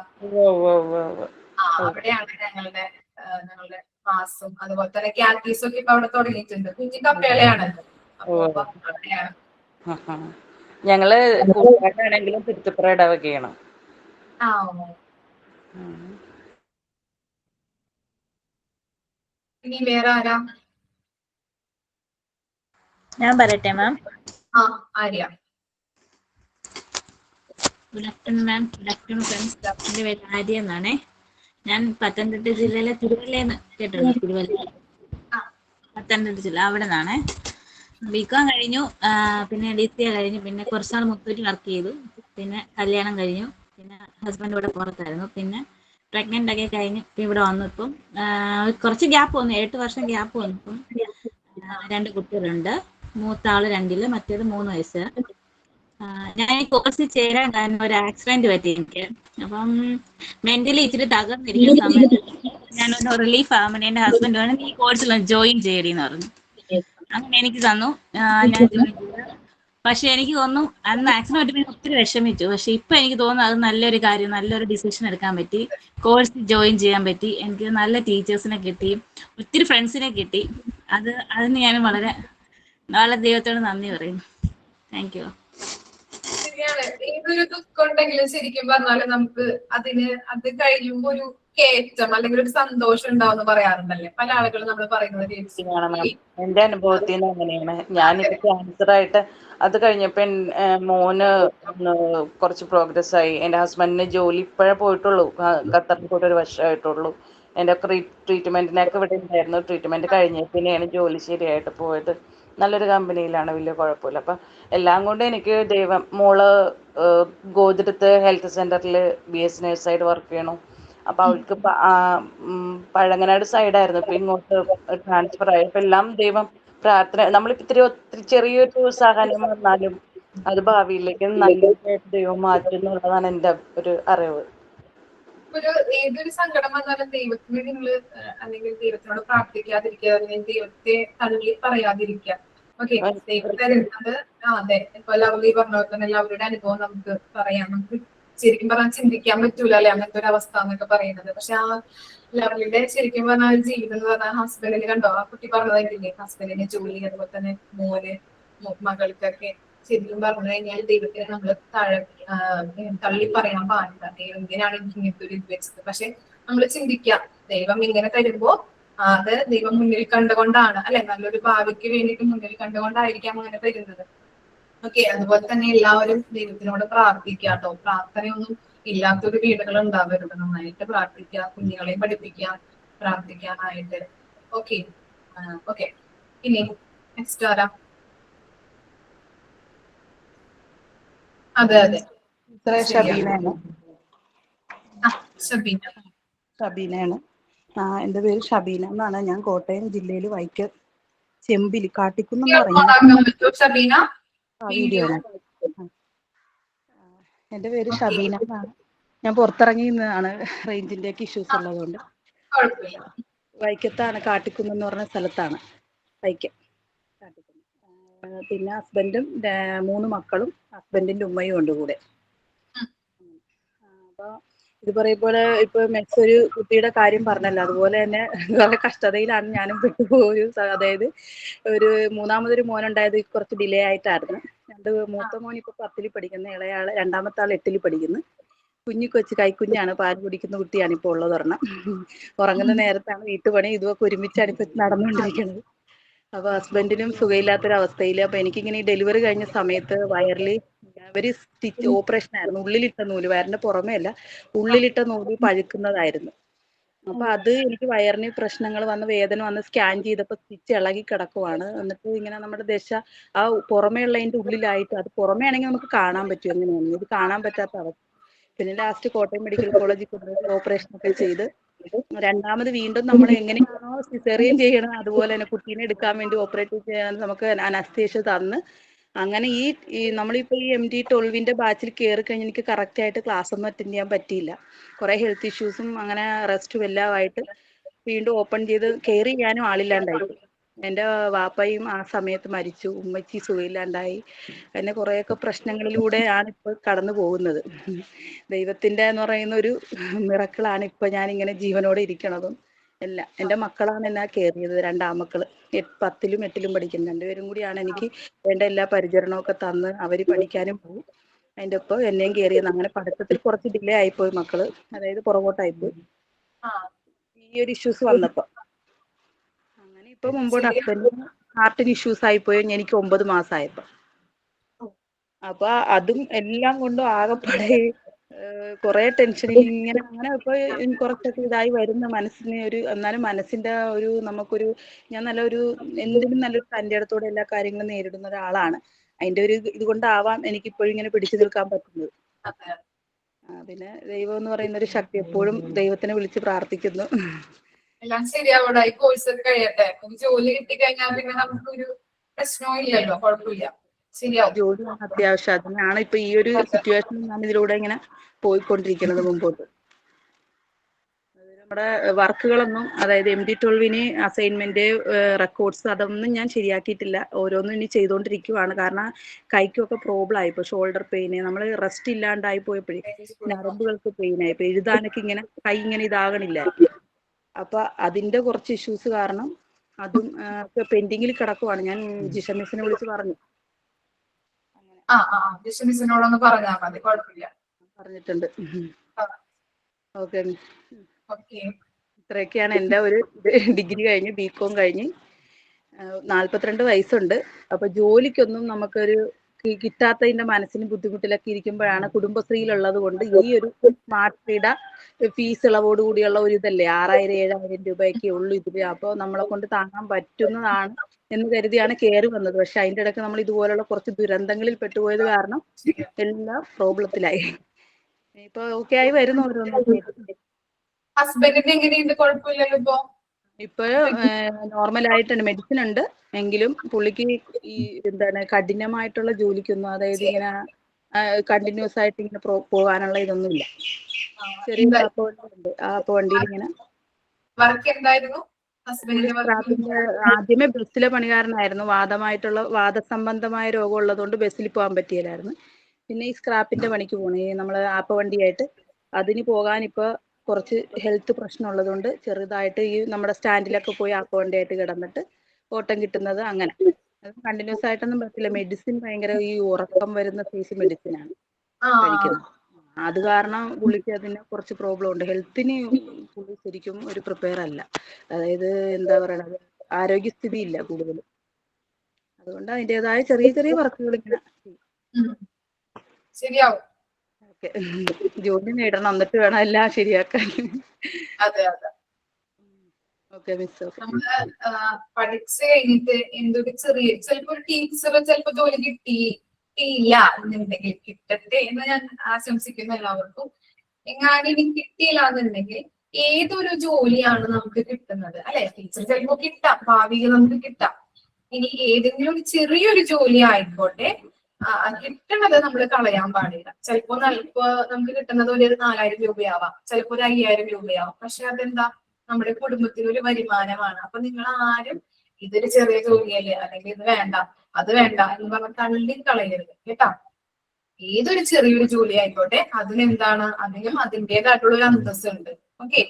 അവിടെയാണ് ഞങ്ങളുടെ മാസും അതുപോലെ തന്നെ കാറ്റീസും ഒക്കെ ഇപ്പൊ അവിടെ തുടങ്ങിയിട്ടുണ്ട്. കുഞ്ഞി കപ്പേളയാണ്. ഞങ്ങള് കൂട്ടുകാരാണെങ്കിലും തിരുത്തിപ്പുറ ഇടവകയാണ്. ഇനി വേറെ ആരാ? ഞാൻ പറയട്ടെ ma'am. Arya. Good afternoon ma'am. Good afternoon friends. എന്റെ പേര് ആര്യ എന്നാണേ. ഞാൻ പത്തനംതിട്ട ജില്ലയിലെ തിരുവല്ലയെന്ന് കേട്ടിട്ടുണ്ട്. തിരുവല്ല, പത്തനംതിട്ട ജില്ല, അവിടെ നിന്നാണേ. ബികോം കഴിഞ്ഞു, പിന്നെ DCA കഴിഞ്ഞു, പിന്നെ കുറച്ചാൾ മുത്തൂറ്റി വർക്ക് ചെയ്തു, പിന്നെ കല്യാണം കഴിഞ്ഞു, പിന്നെ ഹസ്ബൻഡ് ഇവിടെ പുറത്തായിരുന്നു, പിന്നെ പ്രഗ്നന്റ് ഒക്കെ കഴിഞ്ഞു ഇവിടെ വന്നു. ഇപ്പം കുറച്ച് ഗ്യാപ്പ് വന്നു, 8 വർഷം ഗ്യാപ്പ് വന്നു. ഇപ്പം 2 കുട്ടികളുണ്ട്. മൂത്ത ആള് 2-ല്, മറ്റേത് 3 വയസ്സ്. ഞാൻ ഈ കോഴ്സിൽ ചേരാൻ കാരണം ഒരു ആക്സിഡന്റ് പറ്റി എനിക്ക്. അപ്പം മെന്റലി ഇച്ചിരി തകർന്നിരിക്കുന്ന സമയത്ത് ഞാനൊരു റിലീഫ് ആവാൻ എന്റെ ഹസ്ബൻഡ് പറഞ്ഞു ഈ കോഴ്സിൽ ജോയിൻ ചെയ്യടിന്ന് പറഞ്ഞു. അങ്ങനെ എനിക്ക് തന്നു, ഞാൻ ജോയിൻ ചെയ്തു. പക്ഷെ എനിക്ക് തോന്നുന്നു അന്ന് ആക്സിഡന്റ് പറ്റി ഒത്തിരി വിഷമിച്ചു. പക്ഷെ ഇപ്പൊ എനിക്ക് തോന്നുന്നു അത് നല്ലൊരു കാര്യം, നല്ലൊരു ഡിസിഷൻ എടുക്കാൻ പറ്റി. കോഴ്സിൽ ജോയിൻ ചെയ്യാൻ പറ്റി, എനിക്ക് നല്ല ടീച്ചേഴ്സിനെ കിട്ടി, ഒത്തിരി ഫ്രണ്ട്സിനെ കിട്ടി. അതിന് ഞാൻ വളരെ ദൈവത്തോട് നന്ദി പറയുന്നു. Thank you. ശരിയാണ്, ഏതൊരു ദുഃഖം ഉണ്ടെങ്കിലും ശരിക്കും പറഞ്ഞാല് നമുക്ക് അത് കഴിയുമ്പോ ഒരു കയറ്റം അല്ലെങ്കിൽ ഒരു സന്തോഷം ഉണ്ടാവും പറയാറുണ്ടല്ലേ പല ആളുകളും നമ്മൾ പറയുന്നത്. എന്റെ അനുഭവത്തിൽ നിന്ന് അങ്ങനെയാണ്. ഞാനിപ്പോ ക്യാൻസർ ആയിട്ട് അത് കഴിഞ്ഞപ്പോ മോന് കുറച്ച് പ്രോഗ്രസ് ആയി. എന്റെ ഹസ്ബൻഡിന് ജോലി ഇപ്പോഴേ പോയിട്ടുള്ളൂ, ഖത്തറിൽ പോയിട്ട് 1 വർഷമായിട്ടുള്ളൂ. എന്റെ ട്രീറ്റ്മെന്റിനൊക്കെ ഇവിടെ ഉണ്ടായിരുന്നു. ട്രീറ്റ്മെന്റ് കഴിഞ്ഞ പിന്നെയാണ് ജോലി ശരിയായിട്ട് പോയത്. നല്ലൊരു കമ്പനിയിലാണ്, വലിയ കുഴപ്പമില്ല. അപ്പം എല്ലാം കൊണ്ട് എനിക്ക് ദൈവം, മോള് ഗോതിരത്ത് ഹെൽത്ത് സെന്ററിൽ BS നേഴ്സായിട്ട് വർക്ക് ചെയ്യണു. അപ്പൊ അവൾക്ക് പഴങ്ങനാട് സൈഡായിരുന്നു, ഇപ്പൊ ഇങ്ങോട്ട് ട്രാൻസ്ഫർ ആയി. ഇപ്പൊ എല്ലാം ദൈവം പ്രാർത്ഥന. നമ്മളിപ്പോ ഒത്തിരി ചെറിയൊരു സഹനം വന്നാലും അത് ഭാവിയിലേക്ക് നല്ലതായിട്ട് ദൈവം മാറ്റും എന്നുള്ളതാണ് എന്റെ ഒരു അറിവ്. ഏതൊരു സങ്കടം വന്നാലും ദൈവത്തിന് നിങ്ങള് അല്ലെങ്കിൽ ദൈവത്തിനോട് പ്രാർത്ഥിക്കാതിരിക്കുക, അല്ലെങ്കിൽ ദൈവത്തെ തള്ളി പറയാതിരിക്കുക. ഓക്കെ, ദൈവം തരുന്നത് അതെ. ഇപ്പൊ ലവ്ലി പറഞ്ഞ തന്നെ ലവ്ലിയുടെ അനുഭവം നമുക്ക് പറയാം. നമുക്ക് ശരിക്കും പറഞ്ഞാൽ ചിന്തിക്കാൻ പറ്റൂല അല്ലെ അങ്ങനത്തെ ഒരു അവസ്ഥ എന്നൊക്കെ പറയുന്നത്. പക്ഷെ ആ ലവ്ലിയുടെ ശരിക്കും പറഞ്ഞാൽ ഒരു ജീവിതം എന്ന് പറഞ്ഞാൽ ഹസ്ബൻഡിന് കണ്ടോ, ആ കുട്ടി പറഞ്ഞതായിട്ടില്ലേ, ഹസ്ബൻഡിന് ജോലി, അതുപോലെ തന്നെ മോന് മകൾക്കൊക്കെ ശരിക്കും പറഞ്ഞു കഴിഞ്ഞാൽ ദൈവത്തിന് നമ്മള് തള്ളി പറയാൻ പാടില്ല. ദൈവം ഇങ്ങനെയാണ് എനിക്ക് ഇങ്ങനത്തെ ഒരു ഇത് വെച്ചത്. പക്ഷെ നമ്മൾ ചിന്തിക്കാം, ദൈവം ഇങ്ങനെ തരുമ്പോ അത് ദൈവം മുന്നിൽ കണ്ടുകൊണ്ടാണ് അല്ലെ, നല്ലൊരു ഭാവിക്ക് വേണ്ടിയിട്ട് മുന്നിൽ കണ്ടുകൊണ്ടായിരിക്കാം അങ്ങനെ തരുന്നത്. ഓക്കെ, അതുപോലെ തന്നെ എല്ലാവരും ദൈവത്തിനോട് പ്രാർത്ഥിക്കാട്ടോ. പ്രാർത്ഥനയൊന്നും ഇല്ലാത്തൊരു വീടുകൾ ഉണ്ടാവരുത്. നന്നായിട്ട് പ്രാർത്ഥിക്കുക, കുഞ്ഞുങ്ങളെയും പഠിപ്പിക്കുക പ്രാർത്ഥിക്കാനായിട്ട്. ഓക്കെ ഓക്കെ, ഇനി നെക്സ്റ്റ് ആരാ? അതെ അതെ, ഷബീനയാണ്. ഷബീന. എൻ്റെ പേര് ഷബീന എന്നാണ്. ഞാൻ കോട്ടയം ജില്ലയിൽ വൈക്കം ചെമ്പിലി കാട്ടിക്കുന്നെന്ന് പറയുന്നത്. ഷബീന വീഡിയോ ആണ്. എൻ്റെ പേര് ഷബീന എന്നാണ്. ഞാൻ പുറത്തിറങ്ങി നിന്നാണ്, റേഞ്ചിന്റെ ഒക്കെ ഇഷ്യൂസ് ഉള്ളതുകൊണ്ട്. വൈക്കത്താണ്, കാട്ടിക്കുന്നെന്ന് പറഞ്ഞ സ്ഥലത്താണ് വൈക്കം. പിന്നെ ഹസ്ബൻഡും 3 മക്കളും ഹസ്ബൻഡിന്റെ ഉമ്മയും ഉണ്ട് കൂടെ. അപ്പൊ ഇത് പറയുമ്പോൾ ഇപ്പൊ മെക്സ് ഒരു കുട്ടിയുടെ കാര്യം പറഞ്ഞല്ലോ, അതുപോലെ തന്നെ വളരെ കഷ്ടതയിലാണ് ഞാനും പെട്ടുപോയൊരു. അതായത് ഒരു മൂന്നാമതൊരു മോനുണ്ടായത് കുറച്ച് ഡിലേ ആയിട്ടായിരുന്നു. മൂത്ത മോൻ ഇപ്പൊ 10ൽ പഠിക്കുന്നു, ഇളയാള് രണ്ടാമത്തെ ആൾ 8ൽ പഠിക്കുന്നു. കുഞ്ഞു കൊച്ചു കൈക്കുഞ്ഞാണ്, പാല് കുടിക്കുന്ന കുട്ടിയാണ് ഇപ്പോൾ ഉള്ളത് ഒരെണ്ണം. ഉറങ്ങുന്ന നേരത്താണ് വീട്ടുപണി ഇതൊക്കെ ഒരുമിച്ചാണ് ഇപ്പൊ നടന്നുകൊണ്ടിരിക്കുന്നത്. അപ്പൊ ഹസ്ബൻഡിനും സുഖമില്ലാത്തൊരവസ്ഥയിൽ. അപ്പൊ എനിക്കിങ്ങനെ ഈ ഡെലിവറി കഴിഞ്ഞ സമയത്ത് വയറിൽ അവര് സ്റ്റിച്ച് ഓപ്പറേഷൻ ആയിരുന്നു. ഉള്ളിലിട്ട നൂല്, വയറിന്റെ പുറമേ അല്ല, ഉള്ളിലിട്ട നൂല് പഴുക്കുന്നതായിരുന്നു. അപ്പൊ അത് എനിക്ക് വയറിന് പ്രശ്നങ്ങൾ വന്ന് വേദന വന്ന് സ്കാൻ ചെയ്തപ്പോൾ സ്റ്റിച്ച് ഇളകി കിടക്കുവാണ്. എന്നിട്ട് ഇങ്ങനെ നമ്മുടെ ദശ ആ പുറമേ ഉള്ളതിന്റെ ഉള്ളിലായിട്ട്, അത് പുറമേ ആണെങ്കിൽ നമുക്ക് കാണാൻ പറ്റും എങ്ങനെയാണ്, ഇത് കാണാൻ പറ്റാത്ത അവസ്ഥ. പിന്നെ ലാസ്റ്റ് കോട്ടയം മെഡിക്കൽ കോളേജിൽ കൊണ്ടുപോയി ഓപ്പറേഷൻ ഒക്കെ ചെയ്ത് രണ്ടാമത് വീണ്ടും നമ്മൾ എങ്ങനെയാണോ സിസേറിയൻ ചെയ്യണം അതുപോലെ തന്നെ കുട്ടീനെ എടുക്കാൻ വേണ്ടി ഓപ്പറേറ്റ് ചെയ്യാൻ നമുക്ക് അനസ്തേഷ്യ തന്ന് അങ്ങനെ ഈ നമ്മളിപ്പോൾ ഈ MD12 ബാച്ചിൽ കയറി കഴിഞ്ഞ് എനിക്ക് കറക്റ്റ് ആയിട്ട് ക്ലാസ് ഒന്നും അറ്റൻഡ് ചെയ്യാൻ പറ്റിയില്ല. കുറെ ഹെൽത്ത് ഇഷ്യൂസും അങ്ങനെ റെസ്റ്റും എല്ലാമായിട്ട് വീണ്ടും ഓപ്പൺ ചെയ്ത് കെയർ ചെയ്യാനും ആളില്ലാണ്ടായി. എൻ്റെ വാപ്പയും ആ സമയത്ത് മരിച്ചു, ഉമ്മച്ചി സുഖമില്ലാണ്ടായി. പിന്നെ കുറേയൊക്കെ പ്രശ്നങ്ങളിലൂടെയാണ് ഇപ്പോൾ കടന്നു പോകുന്നത്. ദൈവത്തിൻ്റെ എന്ന് പറയുന്ന ഒരു മിറക്കിളാണ് ഇപ്പൊ ഞാൻ ഇങ്ങനെ ജീവനോടെ ഇരിക്കണതും എല്ലാം. എൻ്റെ മക്കളാണ് എന്നെ കെയർ ചെയ്തത്, 2 ആമക്കള് 10ലും 8ലും പഠിക്കുന്നു. 2 പേരും കൂടിയാണ് എനിക്ക് വേണ്ട എല്ലാ പരിചരണമൊക്കെ തന്ന് അവര് പഠിക്കാനും പോകും. അതിൻ്റെ ഒപ്പം എന്നെയും കെയർ ചെയ്യുന്നത്. അങ്ങനെ പഠിത്തത്തിൽ കുറച്ച് ഡിലേ ആയിപ്പോയി മക്കള്, അതായത് പുറകോട്ടായിപ്പോയി ഈ ഒരു ഇഷ്യൂസ് വന്നപ്പോ. അങ്ങനെ ഇപ്പൊ മുമ്പോട്ട് ഹസ്ബൻഡിന് ഹാർട്ടിന് ഇഷ്യൂസ് ആയിപ്പോയി എനിക്ക് 9 മാസമായപ്പോ. അപ്പൊ അതും എല്ലാം കൊണ്ടും ആകെപ്പാടെ കുറെ ടെൻഷനിൽ ഇങ്ങനെ അങ്ങനെ ഇപ്പൊ കുറച്ചൊക്കെ ഇതായി വരുന്ന മനസ്സിന് ഒരു, എന്നാലും മനസ്സിന്റെ ഒരു നമുക്കൊരു, ഞാൻ നല്ലൊരു എന്തിനും നല്ലൊരു തൻ്റെ ഇടത്തോടെ എല്ലാ കാര്യങ്ങളും നേരിടുന്ന ഒരാളാണ്. അതിന്റെ ഒരു ഇതുകൊണ്ടാവാം എനിക്ക് ഇപ്പോഴും ഇങ്ങനെ പിടിച്ചു നിൽക്കാൻ പറ്റുന്നത്. പിന്നെ ദൈവം എന്ന് പറയുന്ന ഒരു ശക്തി, എപ്പോഴും ദൈവത്തിനെ വിളിച്ച് പ്രാർത്ഥിക്കുന്നു. എല്ലാം ശരിയാവട്ടെ, ഈ കോഴ്സ് ഒക്കെ കഴിയട്ടെ. ജോലി കിട്ടിക്കഴിഞ്ഞാൽ പിന്നെ നമുക്കൊരു പ്രശ്നവും ഇല്ലല്ലോ, കുഴപ്പമില്ല, ശരിയാവും. ജോലിയാണ് അത്യാവശ്യം. അതിനാണ് ഇപ്പൊ ഈ ഒരു സിറ്റുവേഷനിൽ ഞാൻ ഇതിലൂടെ ഇങ്ങനെ പോയിക്കൊണ്ടിരിക്കുന്നത് മുമ്പോട്ട്. നമ്മുടെ വർക്കുകളൊന്നും, അതായത് MD12 അസൈൻമെന്റ് റെക്കോർഡ്സ് അതൊന്നും ഞാൻ ശരിയാക്കിയിട്ടില്ല. ഓരോന്നും ഇനി ചെയ്തുകൊണ്ടിരിക്കുവാണ്. കാരണം കൈക്കൊക്കെ പ്രോബ്ലം ആയിപ്പോ, ഷോൾഡർ പെയിന്, നമ്മൾ റെസ്റ്റ് ഇല്ലാണ്ടായി പോയപ്പോഴേ ഞരമ്പുകൾക്ക് പെയിൻ ആയിപ്പോ, എഴുതാനൊക്കെ ഇങ്ങനെ കൈ ഇങ്ങനെ ഇതാകണില്ല. അപ്പൊ അതിന്റെ കുറച്ച് ഇഷ്യൂസ് കാരണം അതും പെൻഡിങ്ങിൽ കിടക്കുവാണ്. ഞാൻ ജിഷ മിസ്സിനെ വിളിച്ച് പറഞ്ഞു. മിസ്സിനോടൊന്ന് പറഞ്ഞാൽ മതി, കുഴപ്പമില്ല. പറഞ്ഞിട്ടുണ്ട്. ഓക്കെ, ഇത്രയൊക്കെയാണ് എൻ്റെ ഒരു ഡിഗ്രി കഴിഞ്ഞ് BCom കഴിഞ്ഞ് 42 വയസ്സുണ്ട്. അപ്പൊ ജോലിക്കൊന്നും നമുക്കൊരു കിട്ടാത്തതിന്റെ മനസ്സിന് ബുദ്ധിമുട്ടിലൊക്കെ ഇരിക്കുമ്പോഴാണ് കുടുംബശ്രീയിലുള്ളത് കൊണ്ട് ഈ ഒരു സ്മാർട്ട് ഫീഡ ഫീസ് ഇളവോടുകൂടിയുള്ള ഒരു ഇതല്ലേ, 6000-7000 രൂപയൊക്കെ ഉള്ളൂ ഇതില്. അപ്പോൾ നമ്മളെ കൊണ്ട് താങ്ങാൻ പറ്റുന്നതാണ് എന്ന് കരുതിയാണ് കയറി വന്നത്. പക്ഷെ അതിന്റെ ഇടയ്ക്ക് നമ്മൾ ഇതുപോലുള്ള കുറച്ച് ദുരന്തങ്ങളിൽ പെട്ടുപോയത് കാരണം എല്ലാം പ്രോബ്ലത്തിലായി. ഇപ്പൊ ഓക്കെ ആയി വരുന്നു ഓരോന്നും. ഹസ്ബൻഡിന് എങ്ങനെയുണ്ട്? കുഴപ്പമില്ലല്ലോ ഇപ്പൊ? ഇപ്പൊ നോർമൽ ആയിട്ടുണ്ട്, മെഡിസിൻ ഉണ്ട്. എങ്കിലും പുള്ളിക്ക് ഈ എന്താണ് കഠിനമായിട്ടുള്ള ജോലിക്കൊന്നും, അതായത് ഇങ്ങനെ കണ്ടിന്യൂസ് ആയിട്ട് ഇങ്ങനെ പോകാനുള്ള ഇതൊന്നുമില്ല. ചെറിയ ഉണ്ട്. ആ വണ്ടിയിൽ ഇങ്ങനെ ആദ്യമേ ബസ്സിലെ പണിക്കാരനായിരുന്നു. വാദസംബന്ധമായ രോഗം ഉള്ളതുകൊണ്ട് ബസ്സിൽ പോകാൻ പറ്റിയില്ലായിരുന്നു. പിന്നെ ഈ സ്ക്രാപ്പിന്റെ പണിക്ക് പോകണം, നമ്മൾ ആപ്പ വണ്ടിയായിട്ട്. അതിന് പോകാൻ ഇപ്പൊ കുറച്ച് ഹെൽത്ത് പ്രശ്നം ഉള്ളതുകൊണ്ട് ചെറുതായിട്ട് ഈ നമ്മുടെ സ്റ്റാൻഡിലൊക്കെ പോയി ആപ്പ വണ്ടിയായിട്ട് കിടന്നിട്ട് ഓട്ടം കിട്ടുന്നത് അങ്ങനെ. അത് കണ്ടിന്യൂസ് ആയിട്ടൊന്നും പറ്റില്ല. മെഡിസിൻ ഭയങ്കര ഈ ഉറക്കം വരുന്ന സൈസ് മെഡിസിനാണ് കഴിക്കുന്നത്. അത് കാരണം പുള്ളിക്ക് അതിന് കുറച്ച് പ്രോബ്ലം ഉണ്ട്. ഹെൽത്തിന് പുള്ളി ശരിക്കും ഒരു പ്രിപ്പയർ അല്ല. അതായത് എന്താ പറയണത്, ആരോഗ്യസ്ഥിതി ഇല്ല കൂടുതലും. അതുകൊണ്ട് അതിൻ്റെതായ ചെറിയ ചെറിയ വർക്കുകൾ ഇങ്ങനെ ചെയ്യും. ശരിയാവും. ഓക്കെ, ജോലി നേടണം എന്നിട്ട് വേണം എല്ലാം ശരിയാക്കാൻ. അതെ അതെ. Okay miss. നമ്മള് പഠിച്ചു കഴിഞ്ഞിട്ട് എന്തൊരു ചെറിയ ചിലപ്പോ ഒരു ടീച്ചർ ചിലപ്പോ ജോലി കിട്ടിയില്ല എന്നുണ്ടെങ്കിൽ, കിട്ടട്ടെ എന്ന് ഞാൻ ആശംസിക്കുന്നു എല്ലാവർക്കും. എങ്ങാനും ഇനി കിട്ടിയില്ല എന്നുണ്ടെങ്കിൽ ഏതൊരു ജോലിയാണ് നമുക്ക് കിട്ടുന്നത് അല്ലെ? ടീച്ചർ ചിലപ്പോ കിട്ടാം, ഭാവിയിൽ നമുക്ക് കിട്ടാം. ഇനി ഏതെങ്കിലും ഒരു ചെറിയൊരു ജോലി ആയിക്കോട്ടെ, കിട്ടുന്നത് നമ്മൾ കളയാൻ പാടില്ല. ചിലപ്പോ നമുക്ക് കിട്ടുന്നത് ഒരു 4000 രൂപയാവാം, ചിലപ്പോ ഒരു 5000 രൂപയാവാം. പക്ഷെ അതെന്താ, നമ്മുടെ കുടുംബത്തിന് ഒരു വരുമാനമാണ്. അപ്പൊ നിങ്ങൾ ആരും ഇതൊരു ചെറിയ ജോലിയല്ലേ, അല്ലെങ്കിൽ ഇത് വേണ്ട അത് വേണ്ട എന്ന് പറഞ്ഞ് തള്ളി കളയരുത് കേട്ടാ. ഏതൊരു ചെറിയൊരു ജോലി ആയിക്കോട്ടെ അതിനെന്താണ്, അതിനും അതിൻ്റെതായിട്ടുള്ള ഒരു അന്തസ്സുണ്ട്. ഓക്കെ,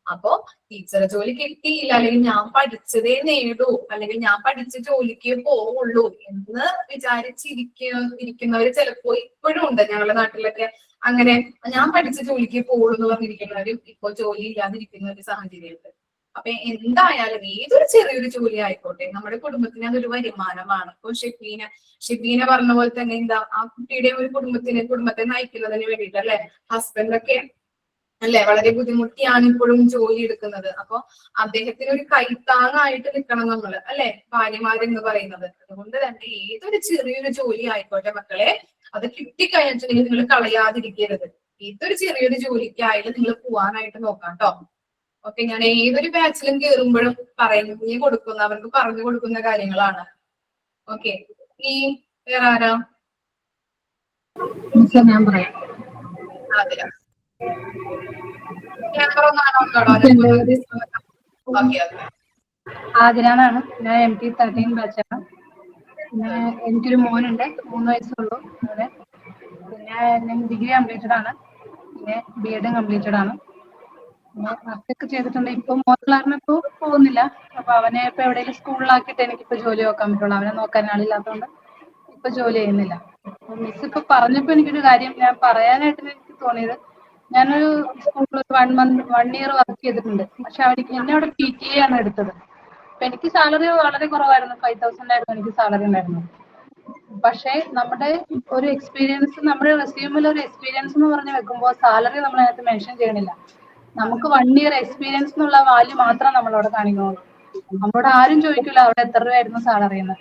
അപ്പോ ടീച്ചർ ജോലി കിട്ടിയില്ല, അല്ലെങ്കിൽ ഞാൻ പഠിച്ചതേ നേടൂ, അല്ലെങ്കിൽ ഞാൻ പഠിച്ച ജോലിക്ക് പോവുള്ളൂ എന്ന് വിചാരിച്ചിരിക്കുന്നവര് ചിലപ്പോ ഇപ്പോഴും ഉണ്ട് ഞങ്ങളുടെ നാട്ടിലൊക്കെ. അങ്ങനെ ഞാൻ പഠിച്ച ജോലിക്ക് പോവുള്ളൂ എന്ന് പറഞ്ഞിരിക്കുന്നവരും ഇപ്പോൾ ജോലി ഇല്ലാതിരിക്കുന്ന ഒരു സാഹചര്യമുണ്ട്. അപ്പൊ എന്തായാലും ഏതൊരു ചെറിയൊരു ജോലി ആയിക്കോട്ടെ നമ്മുടെ കുടുംബത്തിന് അതൊരു വരുമാനമാണ്. ഇപ്പൊ ഷിബീന പറഞ്ഞ പോലെ തന്നെ എന്താ, ആ കുട്ടിയുടെ ഒരു കുടുംബത്തെ നയിക്കുന്നതിന് വേണ്ടിയിട്ട് അല്ലെ, ഹസ്ബൻഡൊക്കെ അല്ലെ വളരെ ബുദ്ധിമുട്ടിയാണ് ഇപ്പോഴും ജോലി എടുക്കുന്നത്. അപ്പൊ അദ്ദേഹത്തിന് ഒരു കൈത്താങ്ങായിട്ട് നിൽക്കണം നമ്മള് അല്ലെ, ഭാര്യമാരെന്ന് പറയുന്നത്. അതുകൊണ്ട് തന്നെ ഏതൊരു ചെറിയൊരു ജോലി ആയിക്കോട്ടെ മക്കളെ, അത് കിട്ടിക്കഴിഞ്ഞിട്ടുണ്ടെങ്കിൽ നിങ്ങൾ കളയാതിരിക്കരുത്. ഏതൊരു ചെറിയൊരു ജോലിക്കായാലും നിങ്ങൾ പോവാനായിട്ട് നോക്കാം കേട്ടോ. ഓക്കെ, ഞാൻ ഏതൊരു ബാച്ചിലും കയറുമ്പോഴും അവർക്ക് പറഞ്ഞു കൊടുക്കുന്ന കാര്യങ്ങളാണ്. ഓക്കെ, ഈ വേറെ ആരാ? ഞാൻ പറയാം. അതെ, ക്യാമറ ഒന്ന് ആണോ? Okay okay. ആതിരാന്നാണ്. ഞാൻ MT 13 ബാച്ചാണ്. പിന്നെ എനിക്കൊരു മോനുണ്ട്, 3 വയസ്സുള്ളൂ. അതെ. പിന്നെ ഞാൻ ഡിഗ്രി കംപ്ലീറ്റഡ് ആണ്, പിന്നെ BEd കംപ്ലീറ്റഡ് ആണ്. പിന്നെ വർക്കൊക്കെ ചെയ്തിട്ടുണ്ട്. ഇപ്പൊ മോൻ കാരണം ഇപ്പൊ പോകുന്നില്ല. അപ്പൊ അവനെ ഇപ്പൊ എവിടെയെങ്കിലും സ്കൂളിലാക്കിയിട്ട് എനിക്കിപ്പോ ജോലി നോക്കാൻ പറ്റുള്ളൂ. അവനെ നോക്കാൻ ആളില്ലാത്തതുകൊണ്ട് ഇപ്പൊ ജോലി ചെയ്യുന്നില്ല. മിസ് ഇപ്പൊ പറഞ്ഞപ്പോ എനിക്കൊരു കാര്യം ഞാൻ പറയാനായിട്ട് എനിക്ക് തോന്നിയത്, ഞാനൊരു സ്കൂളിൽ 1 ഇയർ വർക്ക് ചെയ്തിട്ടുണ്ട്. പക്ഷെ എന്നെ അവിടെ PTA ആണ് എടുത്തത്. അപ്പൊ എനിക്ക് സാലറി വളരെ കുറവായിരുന്നു, 5000 ആയിരുന്നു എനിക്ക് സാലറി ഉണ്ടായിരുന്നത്. പക്ഷെ നമ്മുടെ ഒരു എക്സ്പീരിയൻസ്, നമ്മുടെ റെസ്യൂമിൽ ഒരു എക്സ്പീരിയൻസ് എന്ന് പറഞ്ഞ് വെക്കുമ്പോൾ സാലറി നമ്മൾ അതിനകത്ത് മെൻഷൻ ചെയ്യണില്ല. നമുക്ക് 1 ഇയർ എക്സ്പീരിയൻസ് എന്നുള്ള വാല്യൂ മാത്രം നമ്മളവിടെ കാണിക്കുന്നുള്ളൂ. നമ്മളോട് ആരും ചോദിക്കില്ല അവിടെ എത്ര രൂപയായിരുന്നു സാലറി എന്ന്.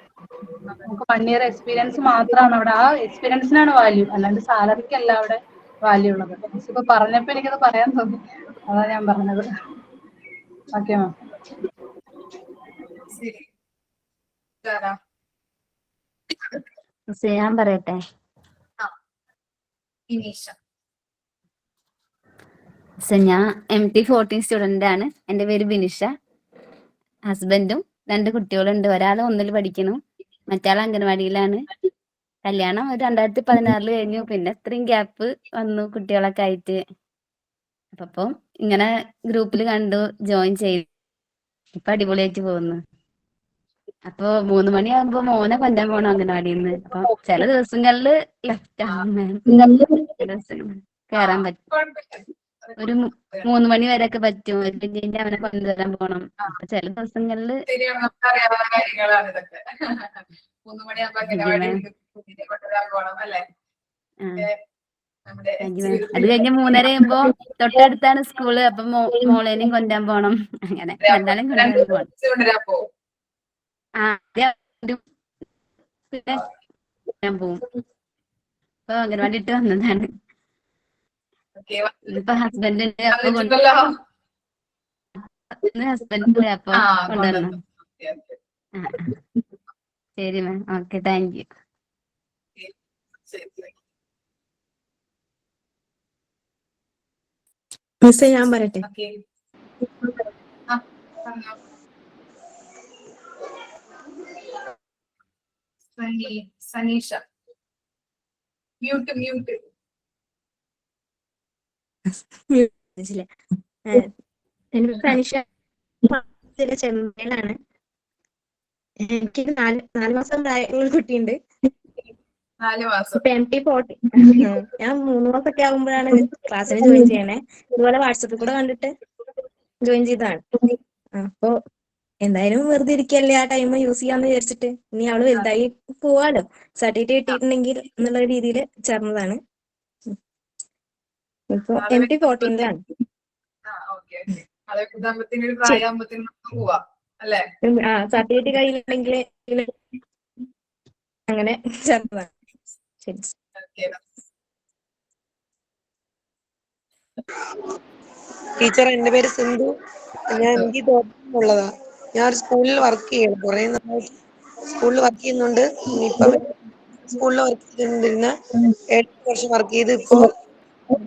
നമുക്ക് 1 ഇയർ എക്സ്പീരിയൻസ് മാത്രമാണ് അവിടെ, ആ എക്സ്പീരിയൻസിനാണ് വാല്യൂ, അല്ലാണ്ട് സാലറിക്കല്ല അവിടെ വാല്യൂ ഉള്ളത്. ഇപ്പൊ പറഞ്ഞപ്പോ എനിക്കത് പറയാൻ തോന്നി, അതാ ഞാൻ പറഞ്ഞത്. Okay ma'am. ഞാൻ പറയട്ടെ. ഞാൻ MT 14 സ്റ്റുഡന്റ് ആണ്. എൻ്റെ പേര് ബിനിഷ. ഹസ്ബൻഡും 2 കുട്ടികളുണ്ട്. ഒരാൾ 1ൽ പഠിക്കുന്നു, മറ്റാൾ അംഗൻവാടിയിലാണ്. കല്യാണം 2016 കഴിഞ്ഞു. പിന്നെ ഇത്രയും ഗ്യാപ്പ് വന്നു കുട്ടികളൊക്കെ ആയിട്ട്. അപ്പം ഇങ്ങനെ ഗ്രൂപ്പിൽ കണ്ടു, ജോയിൻ ചെയ്തു. ഇപ്പൊ അടിപൊളിയായിട്ട് പോകുന്നു. അപ്പൊ 3 മണിയാകുമ്പോ മോനെ കൊല്ലാൻ പോണം അംഗൻവാടിയിൽ നിന്ന്. അപ്പൊ ചില ദിവസങ്ങളില് ലെഫ്റ്റ് ആണ്, കേറാൻ പറ്റും. ഒരു 3 മണി വരെയൊക്കെ പറ്റും. പിന്നെ അവനെ കൊണ്ടുവരാൻ പോണം. അപ്പൊ ചില ദിവസങ്ങളില് കാര്യങ്ങളാണ് ഇതൊക്കെ. 3 മണിയാകുമ്പോ കൊണ്ടുവരാൻ പോകണം അല്ലെ. അത് കഴിഞ്ഞ് 3:30 ആകുമ്പോ തൊട്ടടുത്താണ് സ്കൂള്. അപ്പൊ മോളേനെയും കൊണ്ടുവരാൻ പോണം. അങ്ങനെ രണ്ടാളും കൊണ്ടുവരാൻ പോവും. പിന്നെ ഞാൻ പോവും. ഇപ്പൊ അംഗൻവാടി ഇട്ട് വന്നതാണ്. ഇപ്പൊ ഹസ്ബൻഡിന്റെ അപ്പൊ ഹസ്ബൻഡിന്റെ അപ്പൊ കൊണ്ടുവരണം. ശരി മാം, ഓക്കെ, താങ്ക് യു. മിസ്സേ ഞാൻ പറയട്ടെ. സനീഷ മ്യൂട്ട്. എന്റെ സനീഷ ചെമ്മൈയിലാണ്. എനിക്ക് 4 മാസം പ്രായമുള്ള കുട്ടിയുണ്ട്. 4 മാസം. ഇപ്പൊ MT40 ഞാൻ 3 മാസമൊക്കെ ആകുമ്പോഴാണ് ക്ലാസ്സിന് ജോയിൻ ചെയ്യണേ. ഇതുപോലെ വാട്സപ്പിൽ കൂടെ കണ്ടിട്ട് ജോയിൻ ചെയ്തതാണ്. അപ്പൊ എന്തായാലും വെറുതെ ഇരിക്കല്ലേ, ആ ടൈം യൂസ് ചെയ്യാന്ന് വിചാരിച്ചിട്ട് ഇനി അവള് വലുതായി പോവാലോ, സർട്ടിഫിക്കറ്റ് കിട്ടിയിട്ടുണ്ടെങ്കിൽ എന്നുള്ള രീതിയിൽ ചേർന്നതാണ്. ഇപ്പൊ MT14 ആണ്. Okay okay. അതൊക്കെ ദമ്പത്തിന് ഒരു പ്രായമാകുമ്പത്തിന് പോവാ അല്ലേ? സർട്ടിഫിക്കറ്റ് കയ്യിലുണ്ടെങ്കിൽ അങ്ങനെ ചേർന്നതാണ്. ശരി. ടീച്ചർ, എന്റെ പേര് സിന്ധു. ഞാൻ എനിക്ക് തോന്നുന്നുള്ളതാ. ഞാൻ ഒരു സ്കൂളിൽ വർക്ക് ചെയ്യണം, കുറെ നാളായിട്ട് സ്കൂളിൽ വർക്ക് ചെയ്യുന്നുണ്ട്. ഇപ്പൊ സ്കൂളിൽ വർക്ക് ചെയ്തിരുന്ന 7 വർഷം വർക്ക് ചെയ്ത് ഇപ്പോ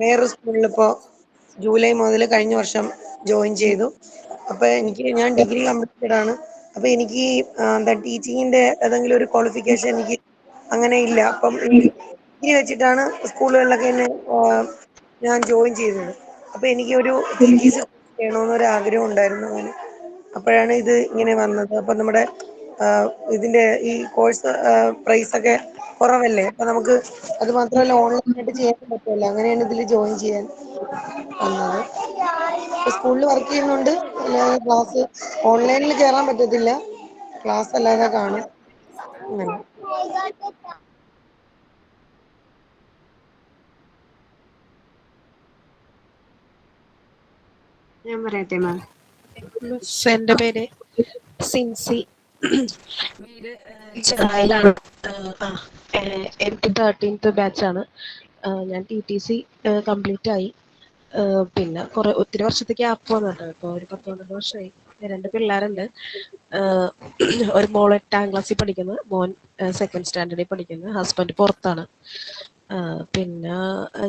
വേറൊരു സ്കൂളിൽ ഇപ്പോ ജൂലൈ മുതൽ കഴിഞ്ഞ വർഷം ജോയിൻ ചെയ്തു. അപ്പൊ ഞാൻ ഡിഗ്രി കംപ്ലീറ്റഡ് ആണ്. അപ്പൊ എനിക്ക് എന്താ ടീച്ചിങ്ങിന്റെ ഏതെങ്കിലും ഒരു ക്വാളിഫിക്കേഷൻ എനിക്ക് അങ്ങനെ ഇല്ല. അപ്പം ഡിഗ്രി വെച്ചിട്ടാണ് സ്കൂളുകളിലൊക്കെ എന്നെ ഞാൻ ജോയിൻ ചെയ്തത്. അപ്പൊ എനിക്ക് ഒരു TTC ചെയ്യണമെന്നൊരു ആഗ്രഹം ഉണ്ടായിരുന്നു. അങ്ങനെ അപ്പോഴാണ് ഇത് ഇങ്ങനെ വന്നത്. അപ്പൊ നമ്മുടെ ഇതിന്റെ ഈ കോഴ്സ് പ്രൈസ് ഒക്കെ കുറവല്ലേ, അപ്പൊ നമുക്ക് അത് മാത്രമല്ല ഓൺലൈനായിട്ട് ചെയ്യാൻ പറ്റുമല്ലോ. അങ്ങനെയാണ് ഇതിൽ ജോയിൻ ചെയ്യാൻ വന്നത്. സ്കൂളിൽ വർക്ക് ചെയ്യുന്നുണ്ട്, അല്ലാതെ ക്ലാസ് ഓൺലൈനിൽ കയറാൻ പറ്റത്തില്ല, ക്ലാസ് അല്ലാതെ കാണും. അങ്ങനെ ഞാൻ പറയട്ടെ മാം. എന്റെ പേര് സിൻസി, വീട് ചെറായിലാണ്. എനിക്ക് 13th ബാച്ചാണ്. ഞാൻ TTC കംപ്ലീറ്റ് ആയി. പിന്നെ ഒത്തിരി വർഷത്തേക്ക് ഗ്യാപ്പ് വന്നിട്ട് ഇപ്പോൾ ഒരു 10-12 വർഷമായി. 2 പിള്ളേരുണ്ട്. ഒരു മോൾ 8ാം ക്ലാസ്സിൽ പഠിക്കുന്നു, മോൻ 2nd സ്റ്റാൻഡേർഡിൽ പഠിക്കുന്നു. ഹസ്ബൻഡ് പുറത്താണ്. പിന്നെ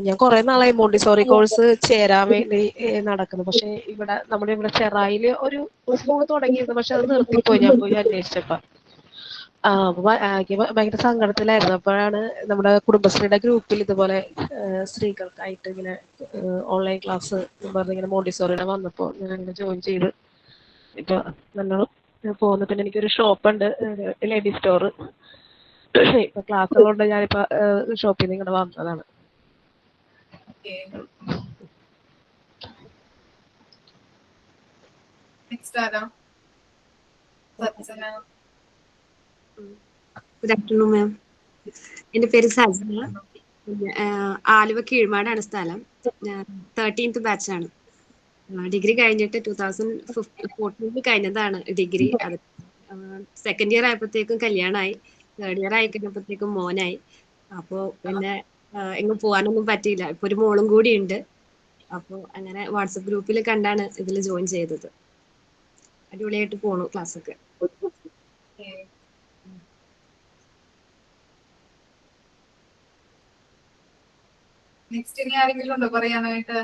ഞാൻ കുറെ നാളായി മോണ്ടിസോറി കോഴ്സ് ചേരാൻ വേണ്ടി നടക്കുന്നു. പക്ഷെ നമ്മുടെ ഇവിടെ ചെറായില് ഒരു സ്കൂൾ തുടങ്ങിയിരുന്നു, പക്ഷെ അത് നിർത്തിപ്പോയി. ഞാൻ പോയി അന്വേഷിച്ചപ്പോ ഭയങ്കര സങ്കടത്തിലായിരുന്നു. അപ്പോഴാണ് നമ്മുടെ കുടുംബശ്രീയുടെ ഗ്രൂപ്പിൽ ഇതുപോലെ സ്ത്രീകൾക്കായിട്ട് ഇങ്ങനെ ഓൺലൈൻ ക്ലാസ് പറഞ്ഞിങ്ങനെ മോണ്ടിസോറിയുടെ വന്നപ്പോ ഞാൻ അങ്ങനെ ജോയിൻ ചെയ്ത് ഇപ്പൊ നമ്മൾ പോകുന്നു. പിന്നെ എനിക്കൊരു ഷോപ്പ് ഉണ്ട്, ലേഡി സ്റ്റോർ. ഇപ്പൊ ക്ലാസ്സുകളുണ്ട്, ഞാനിപ്പോ ഷോപ്പിൽ നിന്ന് ഇങ്ങനെ വന്നതാണ്. ഗുഡ് ആഫ്റ്റർനൂൺ മാം. എന്റെ പേര് സജന. ആലുവ കീഴ്മാടാണ് സ്ഥലം. 13th ബാച്ചാണ്. ഡിഗ്രി കഴിഞ്ഞിട്ട് 2014 കഴിഞ്ഞതാണ് ഡിഗ്രി. അത് 2nd ഇയർ ആയപ്പോഴത്തേക്കും കല്യാണമായി. 3rd ഇയർ ആയി കഴിഞ്ഞപ്പോഴത്തേക്കും മോനായി. അപ്പോ പിന്നെ എങ്ങും പോകാനൊന്നും പറ്റിയില്ല. ഇപ്പൊ ഒരു മോളും കൂടി ഉണ്ട്. അപ്പോ അങ്ങനെ വാട്സപ്പ് ഗ്രൂപ്പിൽ കണ്ടാണ് ഇതിൽ ജോയിൻ ചെയ്തത്. അടിപൊളിയായിട്ട് പോണു ക്ലാസ്സൊക്കെ. നെക്സ്റ്റ് ഇനി ആരെങ്കിലും ഉണ്ടോ പറയാനായിട്ട്?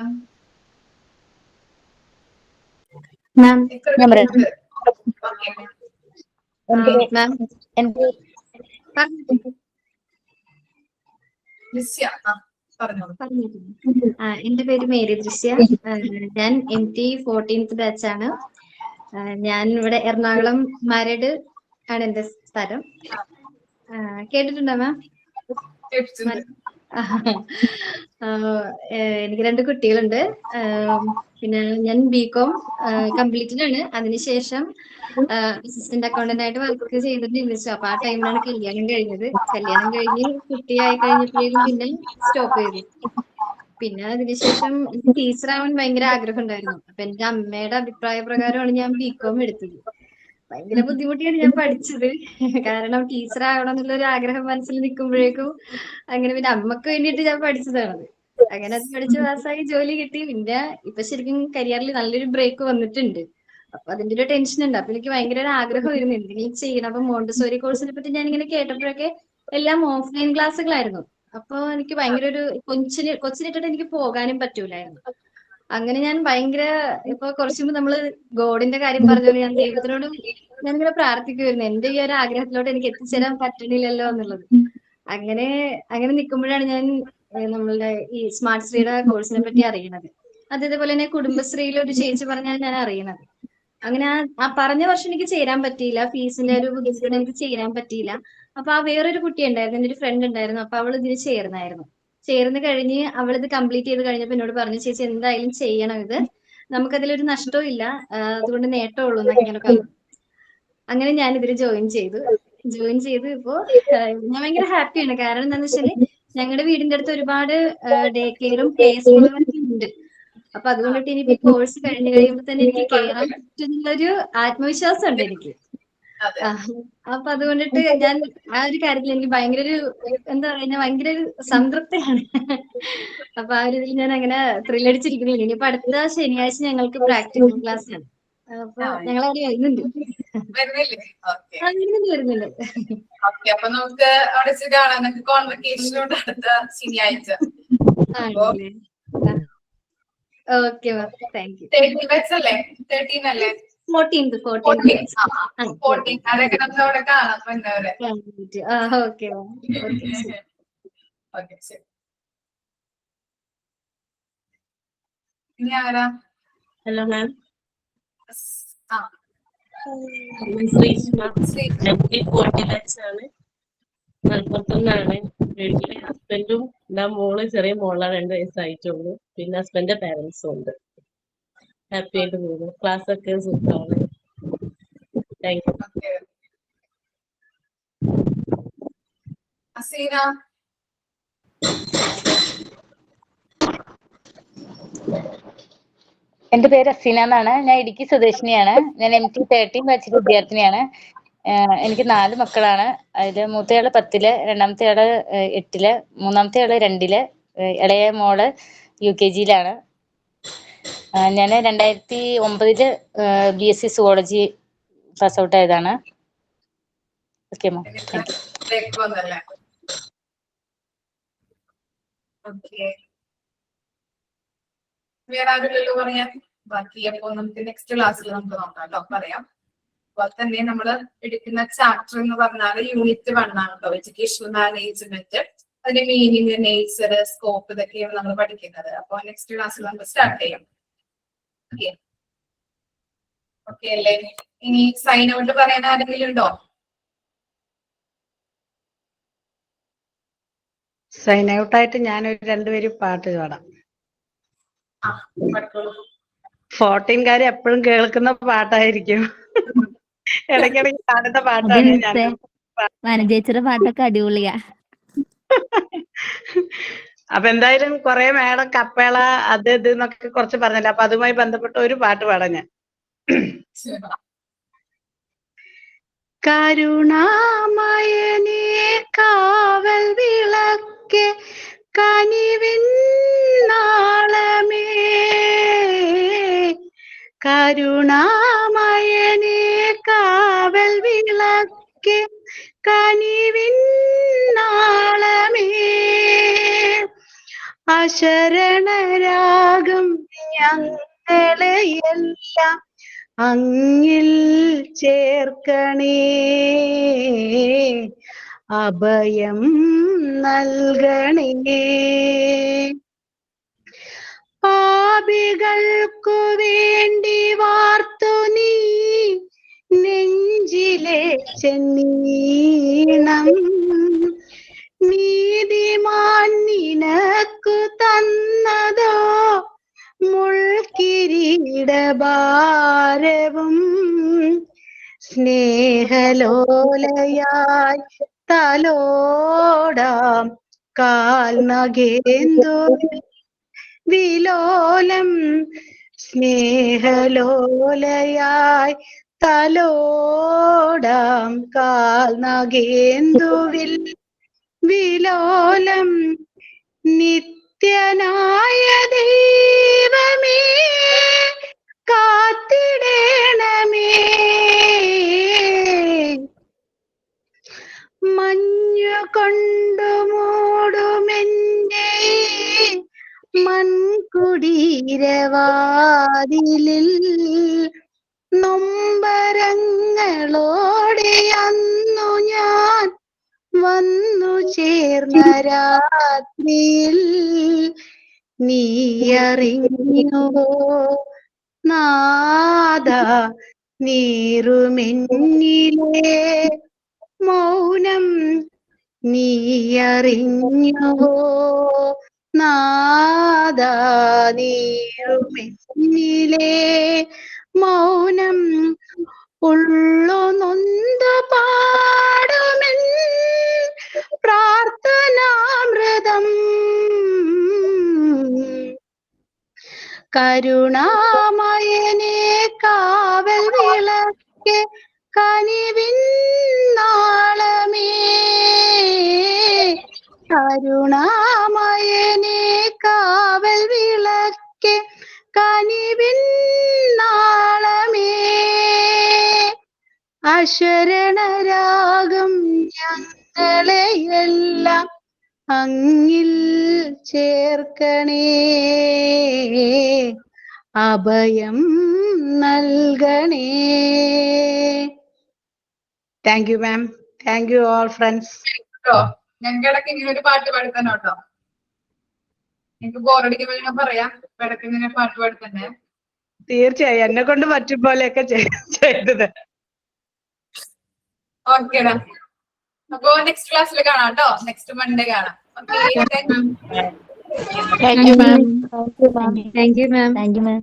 മാം ഞാൻ പറയാം. എന്റെ പേര് മേരി ദൃശ്യ. ഞാൻ MT14th ബാച്ചാണ്. ഞാൻ ഇവിടെ എറണാകുളം മാരീഡ് ആണ് എന്റെ സ്ഥലം. കേട്ടിട്ടുണ്ടോ മാം? എനിക്ക് 2 കുട്ടികളുണ്ട്. പിന്നെ ഞാൻ BCom കംപ്ലീറ്റഡ് ആണ്. അതിനുശേഷം അസിസ്റ്റന്റ് അക്കൗണ്ടന്റ് ആയിട്ട് വർക്ക് ചെയ്തിട്ടുണ്ട്. അപ്പൊ ആ ടൈമിലാണ് കല്യാണം കഴിഞ്ഞത്. കല്യാണം കഴിഞ്ഞ് കുട്ടിയായി കഴിഞ്ഞപ്പോഴേക്കും പിന്നെ സ്റ്റോപ്പ് ചെയ്തു. പിന്നെ അതിനുശേഷം എനിക്ക് ടീച്ചർ ആവാൻ ഭയങ്കര ആഗ്രഹം ഉണ്ടായിരുന്നു. അപ്പൊ എന്റെ അമ്മയുടെ അഭിപ്രായ പ്രകാരമാണ് ഞാൻ BCom എടുത്തത്. ഭയങ്കര ബുദ്ധിമുട്ടിയാണ് ഞാൻ പഠിച്ചത്. കാരണം ടീച്ചർ ആവണം എന്നുള്ള ഒരു ആഗ്രഹം മനസ്സിൽ നിൽക്കുമ്പോഴേക്കും അങ്ങനെ പിന്നെ അമ്മക്ക് വേണ്ടിയിട്ട് ഞാൻ പഠിച്ചതാണത്. അങ്ങനെ അത് പഠിച്ച് പാസ്സായി ജോലി കിട്ടി. പിന്നെ ഇപ്പൊ ശരിക്കും കരിയറിൽ നല്ലൊരു ബ്രേക്ക് വന്നിട്ടുണ്ട്. അപ്പൊ അതിന്റെ ഒരു ടെൻഷൻ ഉണ്ട്. അപ്പൊ എനിക്ക് ഭയങ്കര ഒരു ആഗ്രഹമായിരുന്നു എന്തെങ്കിലും ചെയ്യണം. അപ്പൊ മോണ്ടിസോറി കോഴ്സിനെ പറ്റി ഞാൻ ഇങ്ങനെ കേട്ടപ്പോഴൊക്കെ എല്ലാം ഓഫ്ലൈൻ ക്ലാസ്സുകളായിരുന്നു. അപ്പൊ എനിക്ക് ഭയങ്കര ഒരു കൊച്ചിനിട്ടിട്ട് എനിക്ക് പോകാനും പറ്റൂലായിരുന്നു. അങ്ങനെ ഞാൻ ഭയങ്കര ഇപ്പൊ കുറച്ചു മുമ്പ് നമ്മള് ഗോഡിന്റെ കാര്യം പറഞ്ഞത്, ഞാൻ ദൈവത്തിനോട് ഞാനിങ്ങനെ പ്രാർത്ഥിക്കുമായിരുന്നു എന്റെ ഈ ഒരു ആഗ്രഹത്തിലോട്ട് എനിക്ക് എത്തിച്ചേരാൻ പറ്റണില്ലല്ലോ എന്നുള്ളത്. അങ്ങനെ അങ്ങനെ നിൽക്കുമ്പോഴാണ് ഞാൻ നമ്മളുടെ ഈ സ്മാർട്ട് ശ്രീയുടെ കോഴ്സിനെ പറ്റി അറിയണത്. അത് ഇതേപോലെ തന്നെ കുടുംബശ്രീയിൽ ഒരു ചേച്ചി പറഞ്ഞാൽ ഞാൻ അറിയണത്. അങ്ങനെ ആ പറഞ്ഞ വർഷം എനിക്ക് ചേരാൻ പറ്റിയില്ല. ഫീസിന്റെ ഒരു ബുദ്ധിമുട്ട് എനിക്ക് ചേരാൻ പറ്റിയില്ല. അപ്പൊ ആ വേറൊരു കുട്ടി ഉണ്ടായിരുന്നു, എന്റെ ഒരു ഫ്രണ്ട് ഉണ്ടായിരുന്നു. അപ്പൊ അവൾ ഇതിന് ചേർന്നായിരുന്നു. ചേർന്ന് കഴിഞ്ഞ് അവളിത് കംപ്ലീറ്റ് ചെയ്ത് കഴിഞ്ഞപ്പോൾ എന്നോട് പറഞ്ഞു, ചേച്ചി എന്തായാലും ചെയ്യണം ഇത്, നമുക്കതിലൊരു നഷ്ടവും ഇല്ല, അതുകൊണ്ട് നേട്ടമുള്ളൂ എന്നൊക്കെ ഇങ്ങനെ പറഞ്ഞു. അങ്ങനെ ഞാൻ ഇതിൽ ജോയിൻ ചെയ്തു. ഇപ്പോ ഞാൻ ഭയങ്കര ഹാപ്പിയാണ്. കാരണം എന്താണെന്ന് വെച്ചാല് ഞങ്ങളുടെ വീടിന്റെ അടുത്ത് ഒരുപാട് ഡേ കെയറും പ്ലേ സ്കൂളും ഒക്കെ ഉണ്ട്. അപ്പൊ അതുകൊണ്ടിട്ട് ഇനിയിപ്പോ കോഴ്സ് കഴിഞ്ഞ് കഴിയുമ്പോൾ തന്നെ എനിക്ക് കയറാൻ പറ്റുന്നൊരു ആത്മവിശ്വാസം ഉണ്ട് എനിക്ക്. അപ്പൊ അതുകൊണ്ടിട്ട് ഞാൻ ആ ഒരു കാര്യത്തിൽ എനിക്ക് ഭയങ്കര ഒരു എന്താ പറയുക, ഭയങ്കര ഒരു സംതൃപ്തിയാണ്. അപ്പൊ ആ ഒരു ഇതിൽ ഞാൻ അങ്ങനെ ത്രില്ലടിച്ചിരിക്കുന്നില്ല. ഇനിയിപ്പോ അടുത്ത ശനിയാഴ്ച ഞങ്ങൾക്ക് പ്രാക്ടിക്കൽ ക്ലാസ് ആണ്. അപ്പൊ ഞങ്ങൾ അവിടെ വരുന്നുണ്ട്. വരുന്നുണ്ട്. അപ്പൊ നമുക്ക് അവിടെ വെച്ച് കാണാം. നമുക്ക് കോൺവെക്കേഷൻ ഉണ്ട് അടുത്ത ശനിയാഴ്ച. Okay ma'am, thank U. 13 batch അല്ലേ? 13 അല്ലേ? 14th. അതൊക്കെ നമുക്ക് അവിടെ കാണാം. Okay ma'am. ഓക്കെ ശരി. ഇനി ആരാ? Hello ma'am. മലപ്പുറത്തുനിന്നാണ്. വീട്ടിലെ ഹസ്ബൻഡും മോള് ചെറിയ മോളാണ്, 2 വയസ്സായിട്ടുള്ളൂ. പിന്നെ ഹസ്ബൻഡിന്റെ പാരന്റ്സും ഉണ്ട്. ഹാപ്പി ആയിട്ട് പോകുന്നു. ക്ലാസ് ഒക്കെ സൂപ്പറാണ്. Thank you. അസീന. എന്റെ പേര് അസീന എന്നാണ്. ഞാൻ ഇടുക്കി സ്വദേശിനിയാണ്. ഞാൻ MT 13 ബാച്ച് വിദ്യാർത്ഥിനിയാണ്. എനിക്ക് 4 മക്കളാണ്. അതിൽ മൂത്തയാള് 10ല്, രണ്ടാമത്തെ ആള് 8ല്, മൂന്നാമത്തെ ആള് 2ല്, ഇളയ മോള് UKG-യിലാണ്. ഞാൻ 2009 BSc സുവോളജി പാസ് ഔട്ട് ആയതാണ്. Okay ma'am, thank U. വേറെ ആരുമില്ലല്ലോ പറയാൻ. ബാക്കി അപ്പൊ നമുക്ക് നെക്സ്റ്റ് ക്ലാസ്സിൽ നമുക്ക് നോക്കാം കേട്ടോ, പറയാം. അതുപോലെ തന്നെ നമ്മൾ എടുക്കുന്ന ചാപ്റ്റർ എന്ന് പറഞ്ഞാൽ യൂണിറ്റ് 1 ആണ് കേട്ടോ, എഡ്യൂക്കേഷൻ മാനേജ്മെന്റ്. അതിന്റെ മീനിങ്, നേച്ചർ, സ്കോപ്പ്, ഇതൊക്കെയാണ് നമ്മൾ പഠിക്കുന്നത്. അപ്പൊ നെക്സ്റ്റ് ക്ലാസ്സിൽ നമുക്ക് സ്റ്റാർട്ട് ചെയ്യാം. ഓക്കെ അല്ലേ? ഇനി സൈൻ ഔട്ട് പറയാൻ ആരെങ്കിലും ഉണ്ടോ? സൈൻ ഔട്ട് ആയിട്ട് ഞാനൊരു 2 പേര് പാട്ട് പാടാം. 14-കാര് എപ്പോഴും കേൾക്കുന്ന പാട്ടായിരിക്കും. ഇടയ്ക്കിടയ്ക്ക് പാടുന്ന പാട്ടാണ് ഞാൻ. വനജേച്ചിയുടെ പാട്ടൊക്കെ അടിപൊളിയാ. അപ്പൊ എന്തായാലും കുറെ മേളം കപ്പേള അത് ഇത് എന്നൊക്കെ കുറച്ച് പറഞ്ഞല്ലോ. അപ്പൊ അതുമായി ബന്ധപ്പെട്ട ഒരു പാട്ട് പാടാം ഞാൻ. കരുണാമയനേ കാവൽ വിളക്കേ കനിവിൻ നാളമേ, കരുണാമയനേ കാവൽ വിളക്കേ കനിവിൻ നാളമേ, അശരണരാഗം ഞങ്ങളെയെല്ലാം അങ്ങിൽ ചേർക്കണേ, അഭയം നൽകണേ. പാപികൾക്കു വേണ്ടി വാർത്തു നീ നെഞ്ചിലെ ചെന്നീണം, നീതിമാൻ നിനക്കു തന്നതോ മുൾക്കിരീടഭാരവും, സ്നേഹലോലയായി തലോടാം കാൽനഗേന്ദു വിലോലം, സ്നേഹലോലയായി തലോടാം കാൽനഗേന്ദുവിൽ വിലോലം. നിത്യനായ ദൈവമേ കാത്തിടേണമേ, മഞ്ഞു കൊണ്ടു മൂടുമെന്റെ മൺകുടീരവാതിലിൽ നൊമ്പരങ്ങളോടെ അന്നു ഞാൻ വന്നു ചേർന്ന രാത്രിയിൽ നീ അറിഞ്ഞുവോ നാദാ നീറുമെന്നിലെ മൗനം നീയറിഞ്ഞോ നാദാ നീറുമെന്നിലെ മൗനം ഉള്ളു നൊന്ത പാടുമെൻ പ്രാർത്ഥനാമൃതം കരുണാമയനെ കാവൽ വിളക്കെ കനിവിൻ നാളമേ കരുണാമയനെ കാവൽ വിളക്കെ കനിവിൻ നാളമേ അശരണരാഗം ഞങ്ങളെയെല്ലാം അങ്ങിൽ ചേർക്കണേ അഭയം നൽകണേ. Thank you ma'am. Thank you all friends. ഞങ്ങൾക്ക് ഇടയ്ക്ക് ഇങ്ങനെ ഒരു പാട്ട് പാടിത്തന്നെ കേട്ടോ. എനിക്ക് ബോറടിക്കുമ്പോൾ ഞാൻ പറയാം, ഇടയ്ക്ക് ഇങ്ങനെ പാട്ട് പാടിത്തന്നെ. തീർച്ചയായും എന്നെ കൊണ്ട് പറ്റും പോലെയൊക്കെ ചെയ്തത്. ഓക്കേടാ, അപ്പൊ നെക്സ്റ്റ് ക്ലാസ്സിൽ കാണാം കേട്ടോ. നെക്സ്റ്റ് മൺഡേ കാണാം. Okay, thank you ma'am.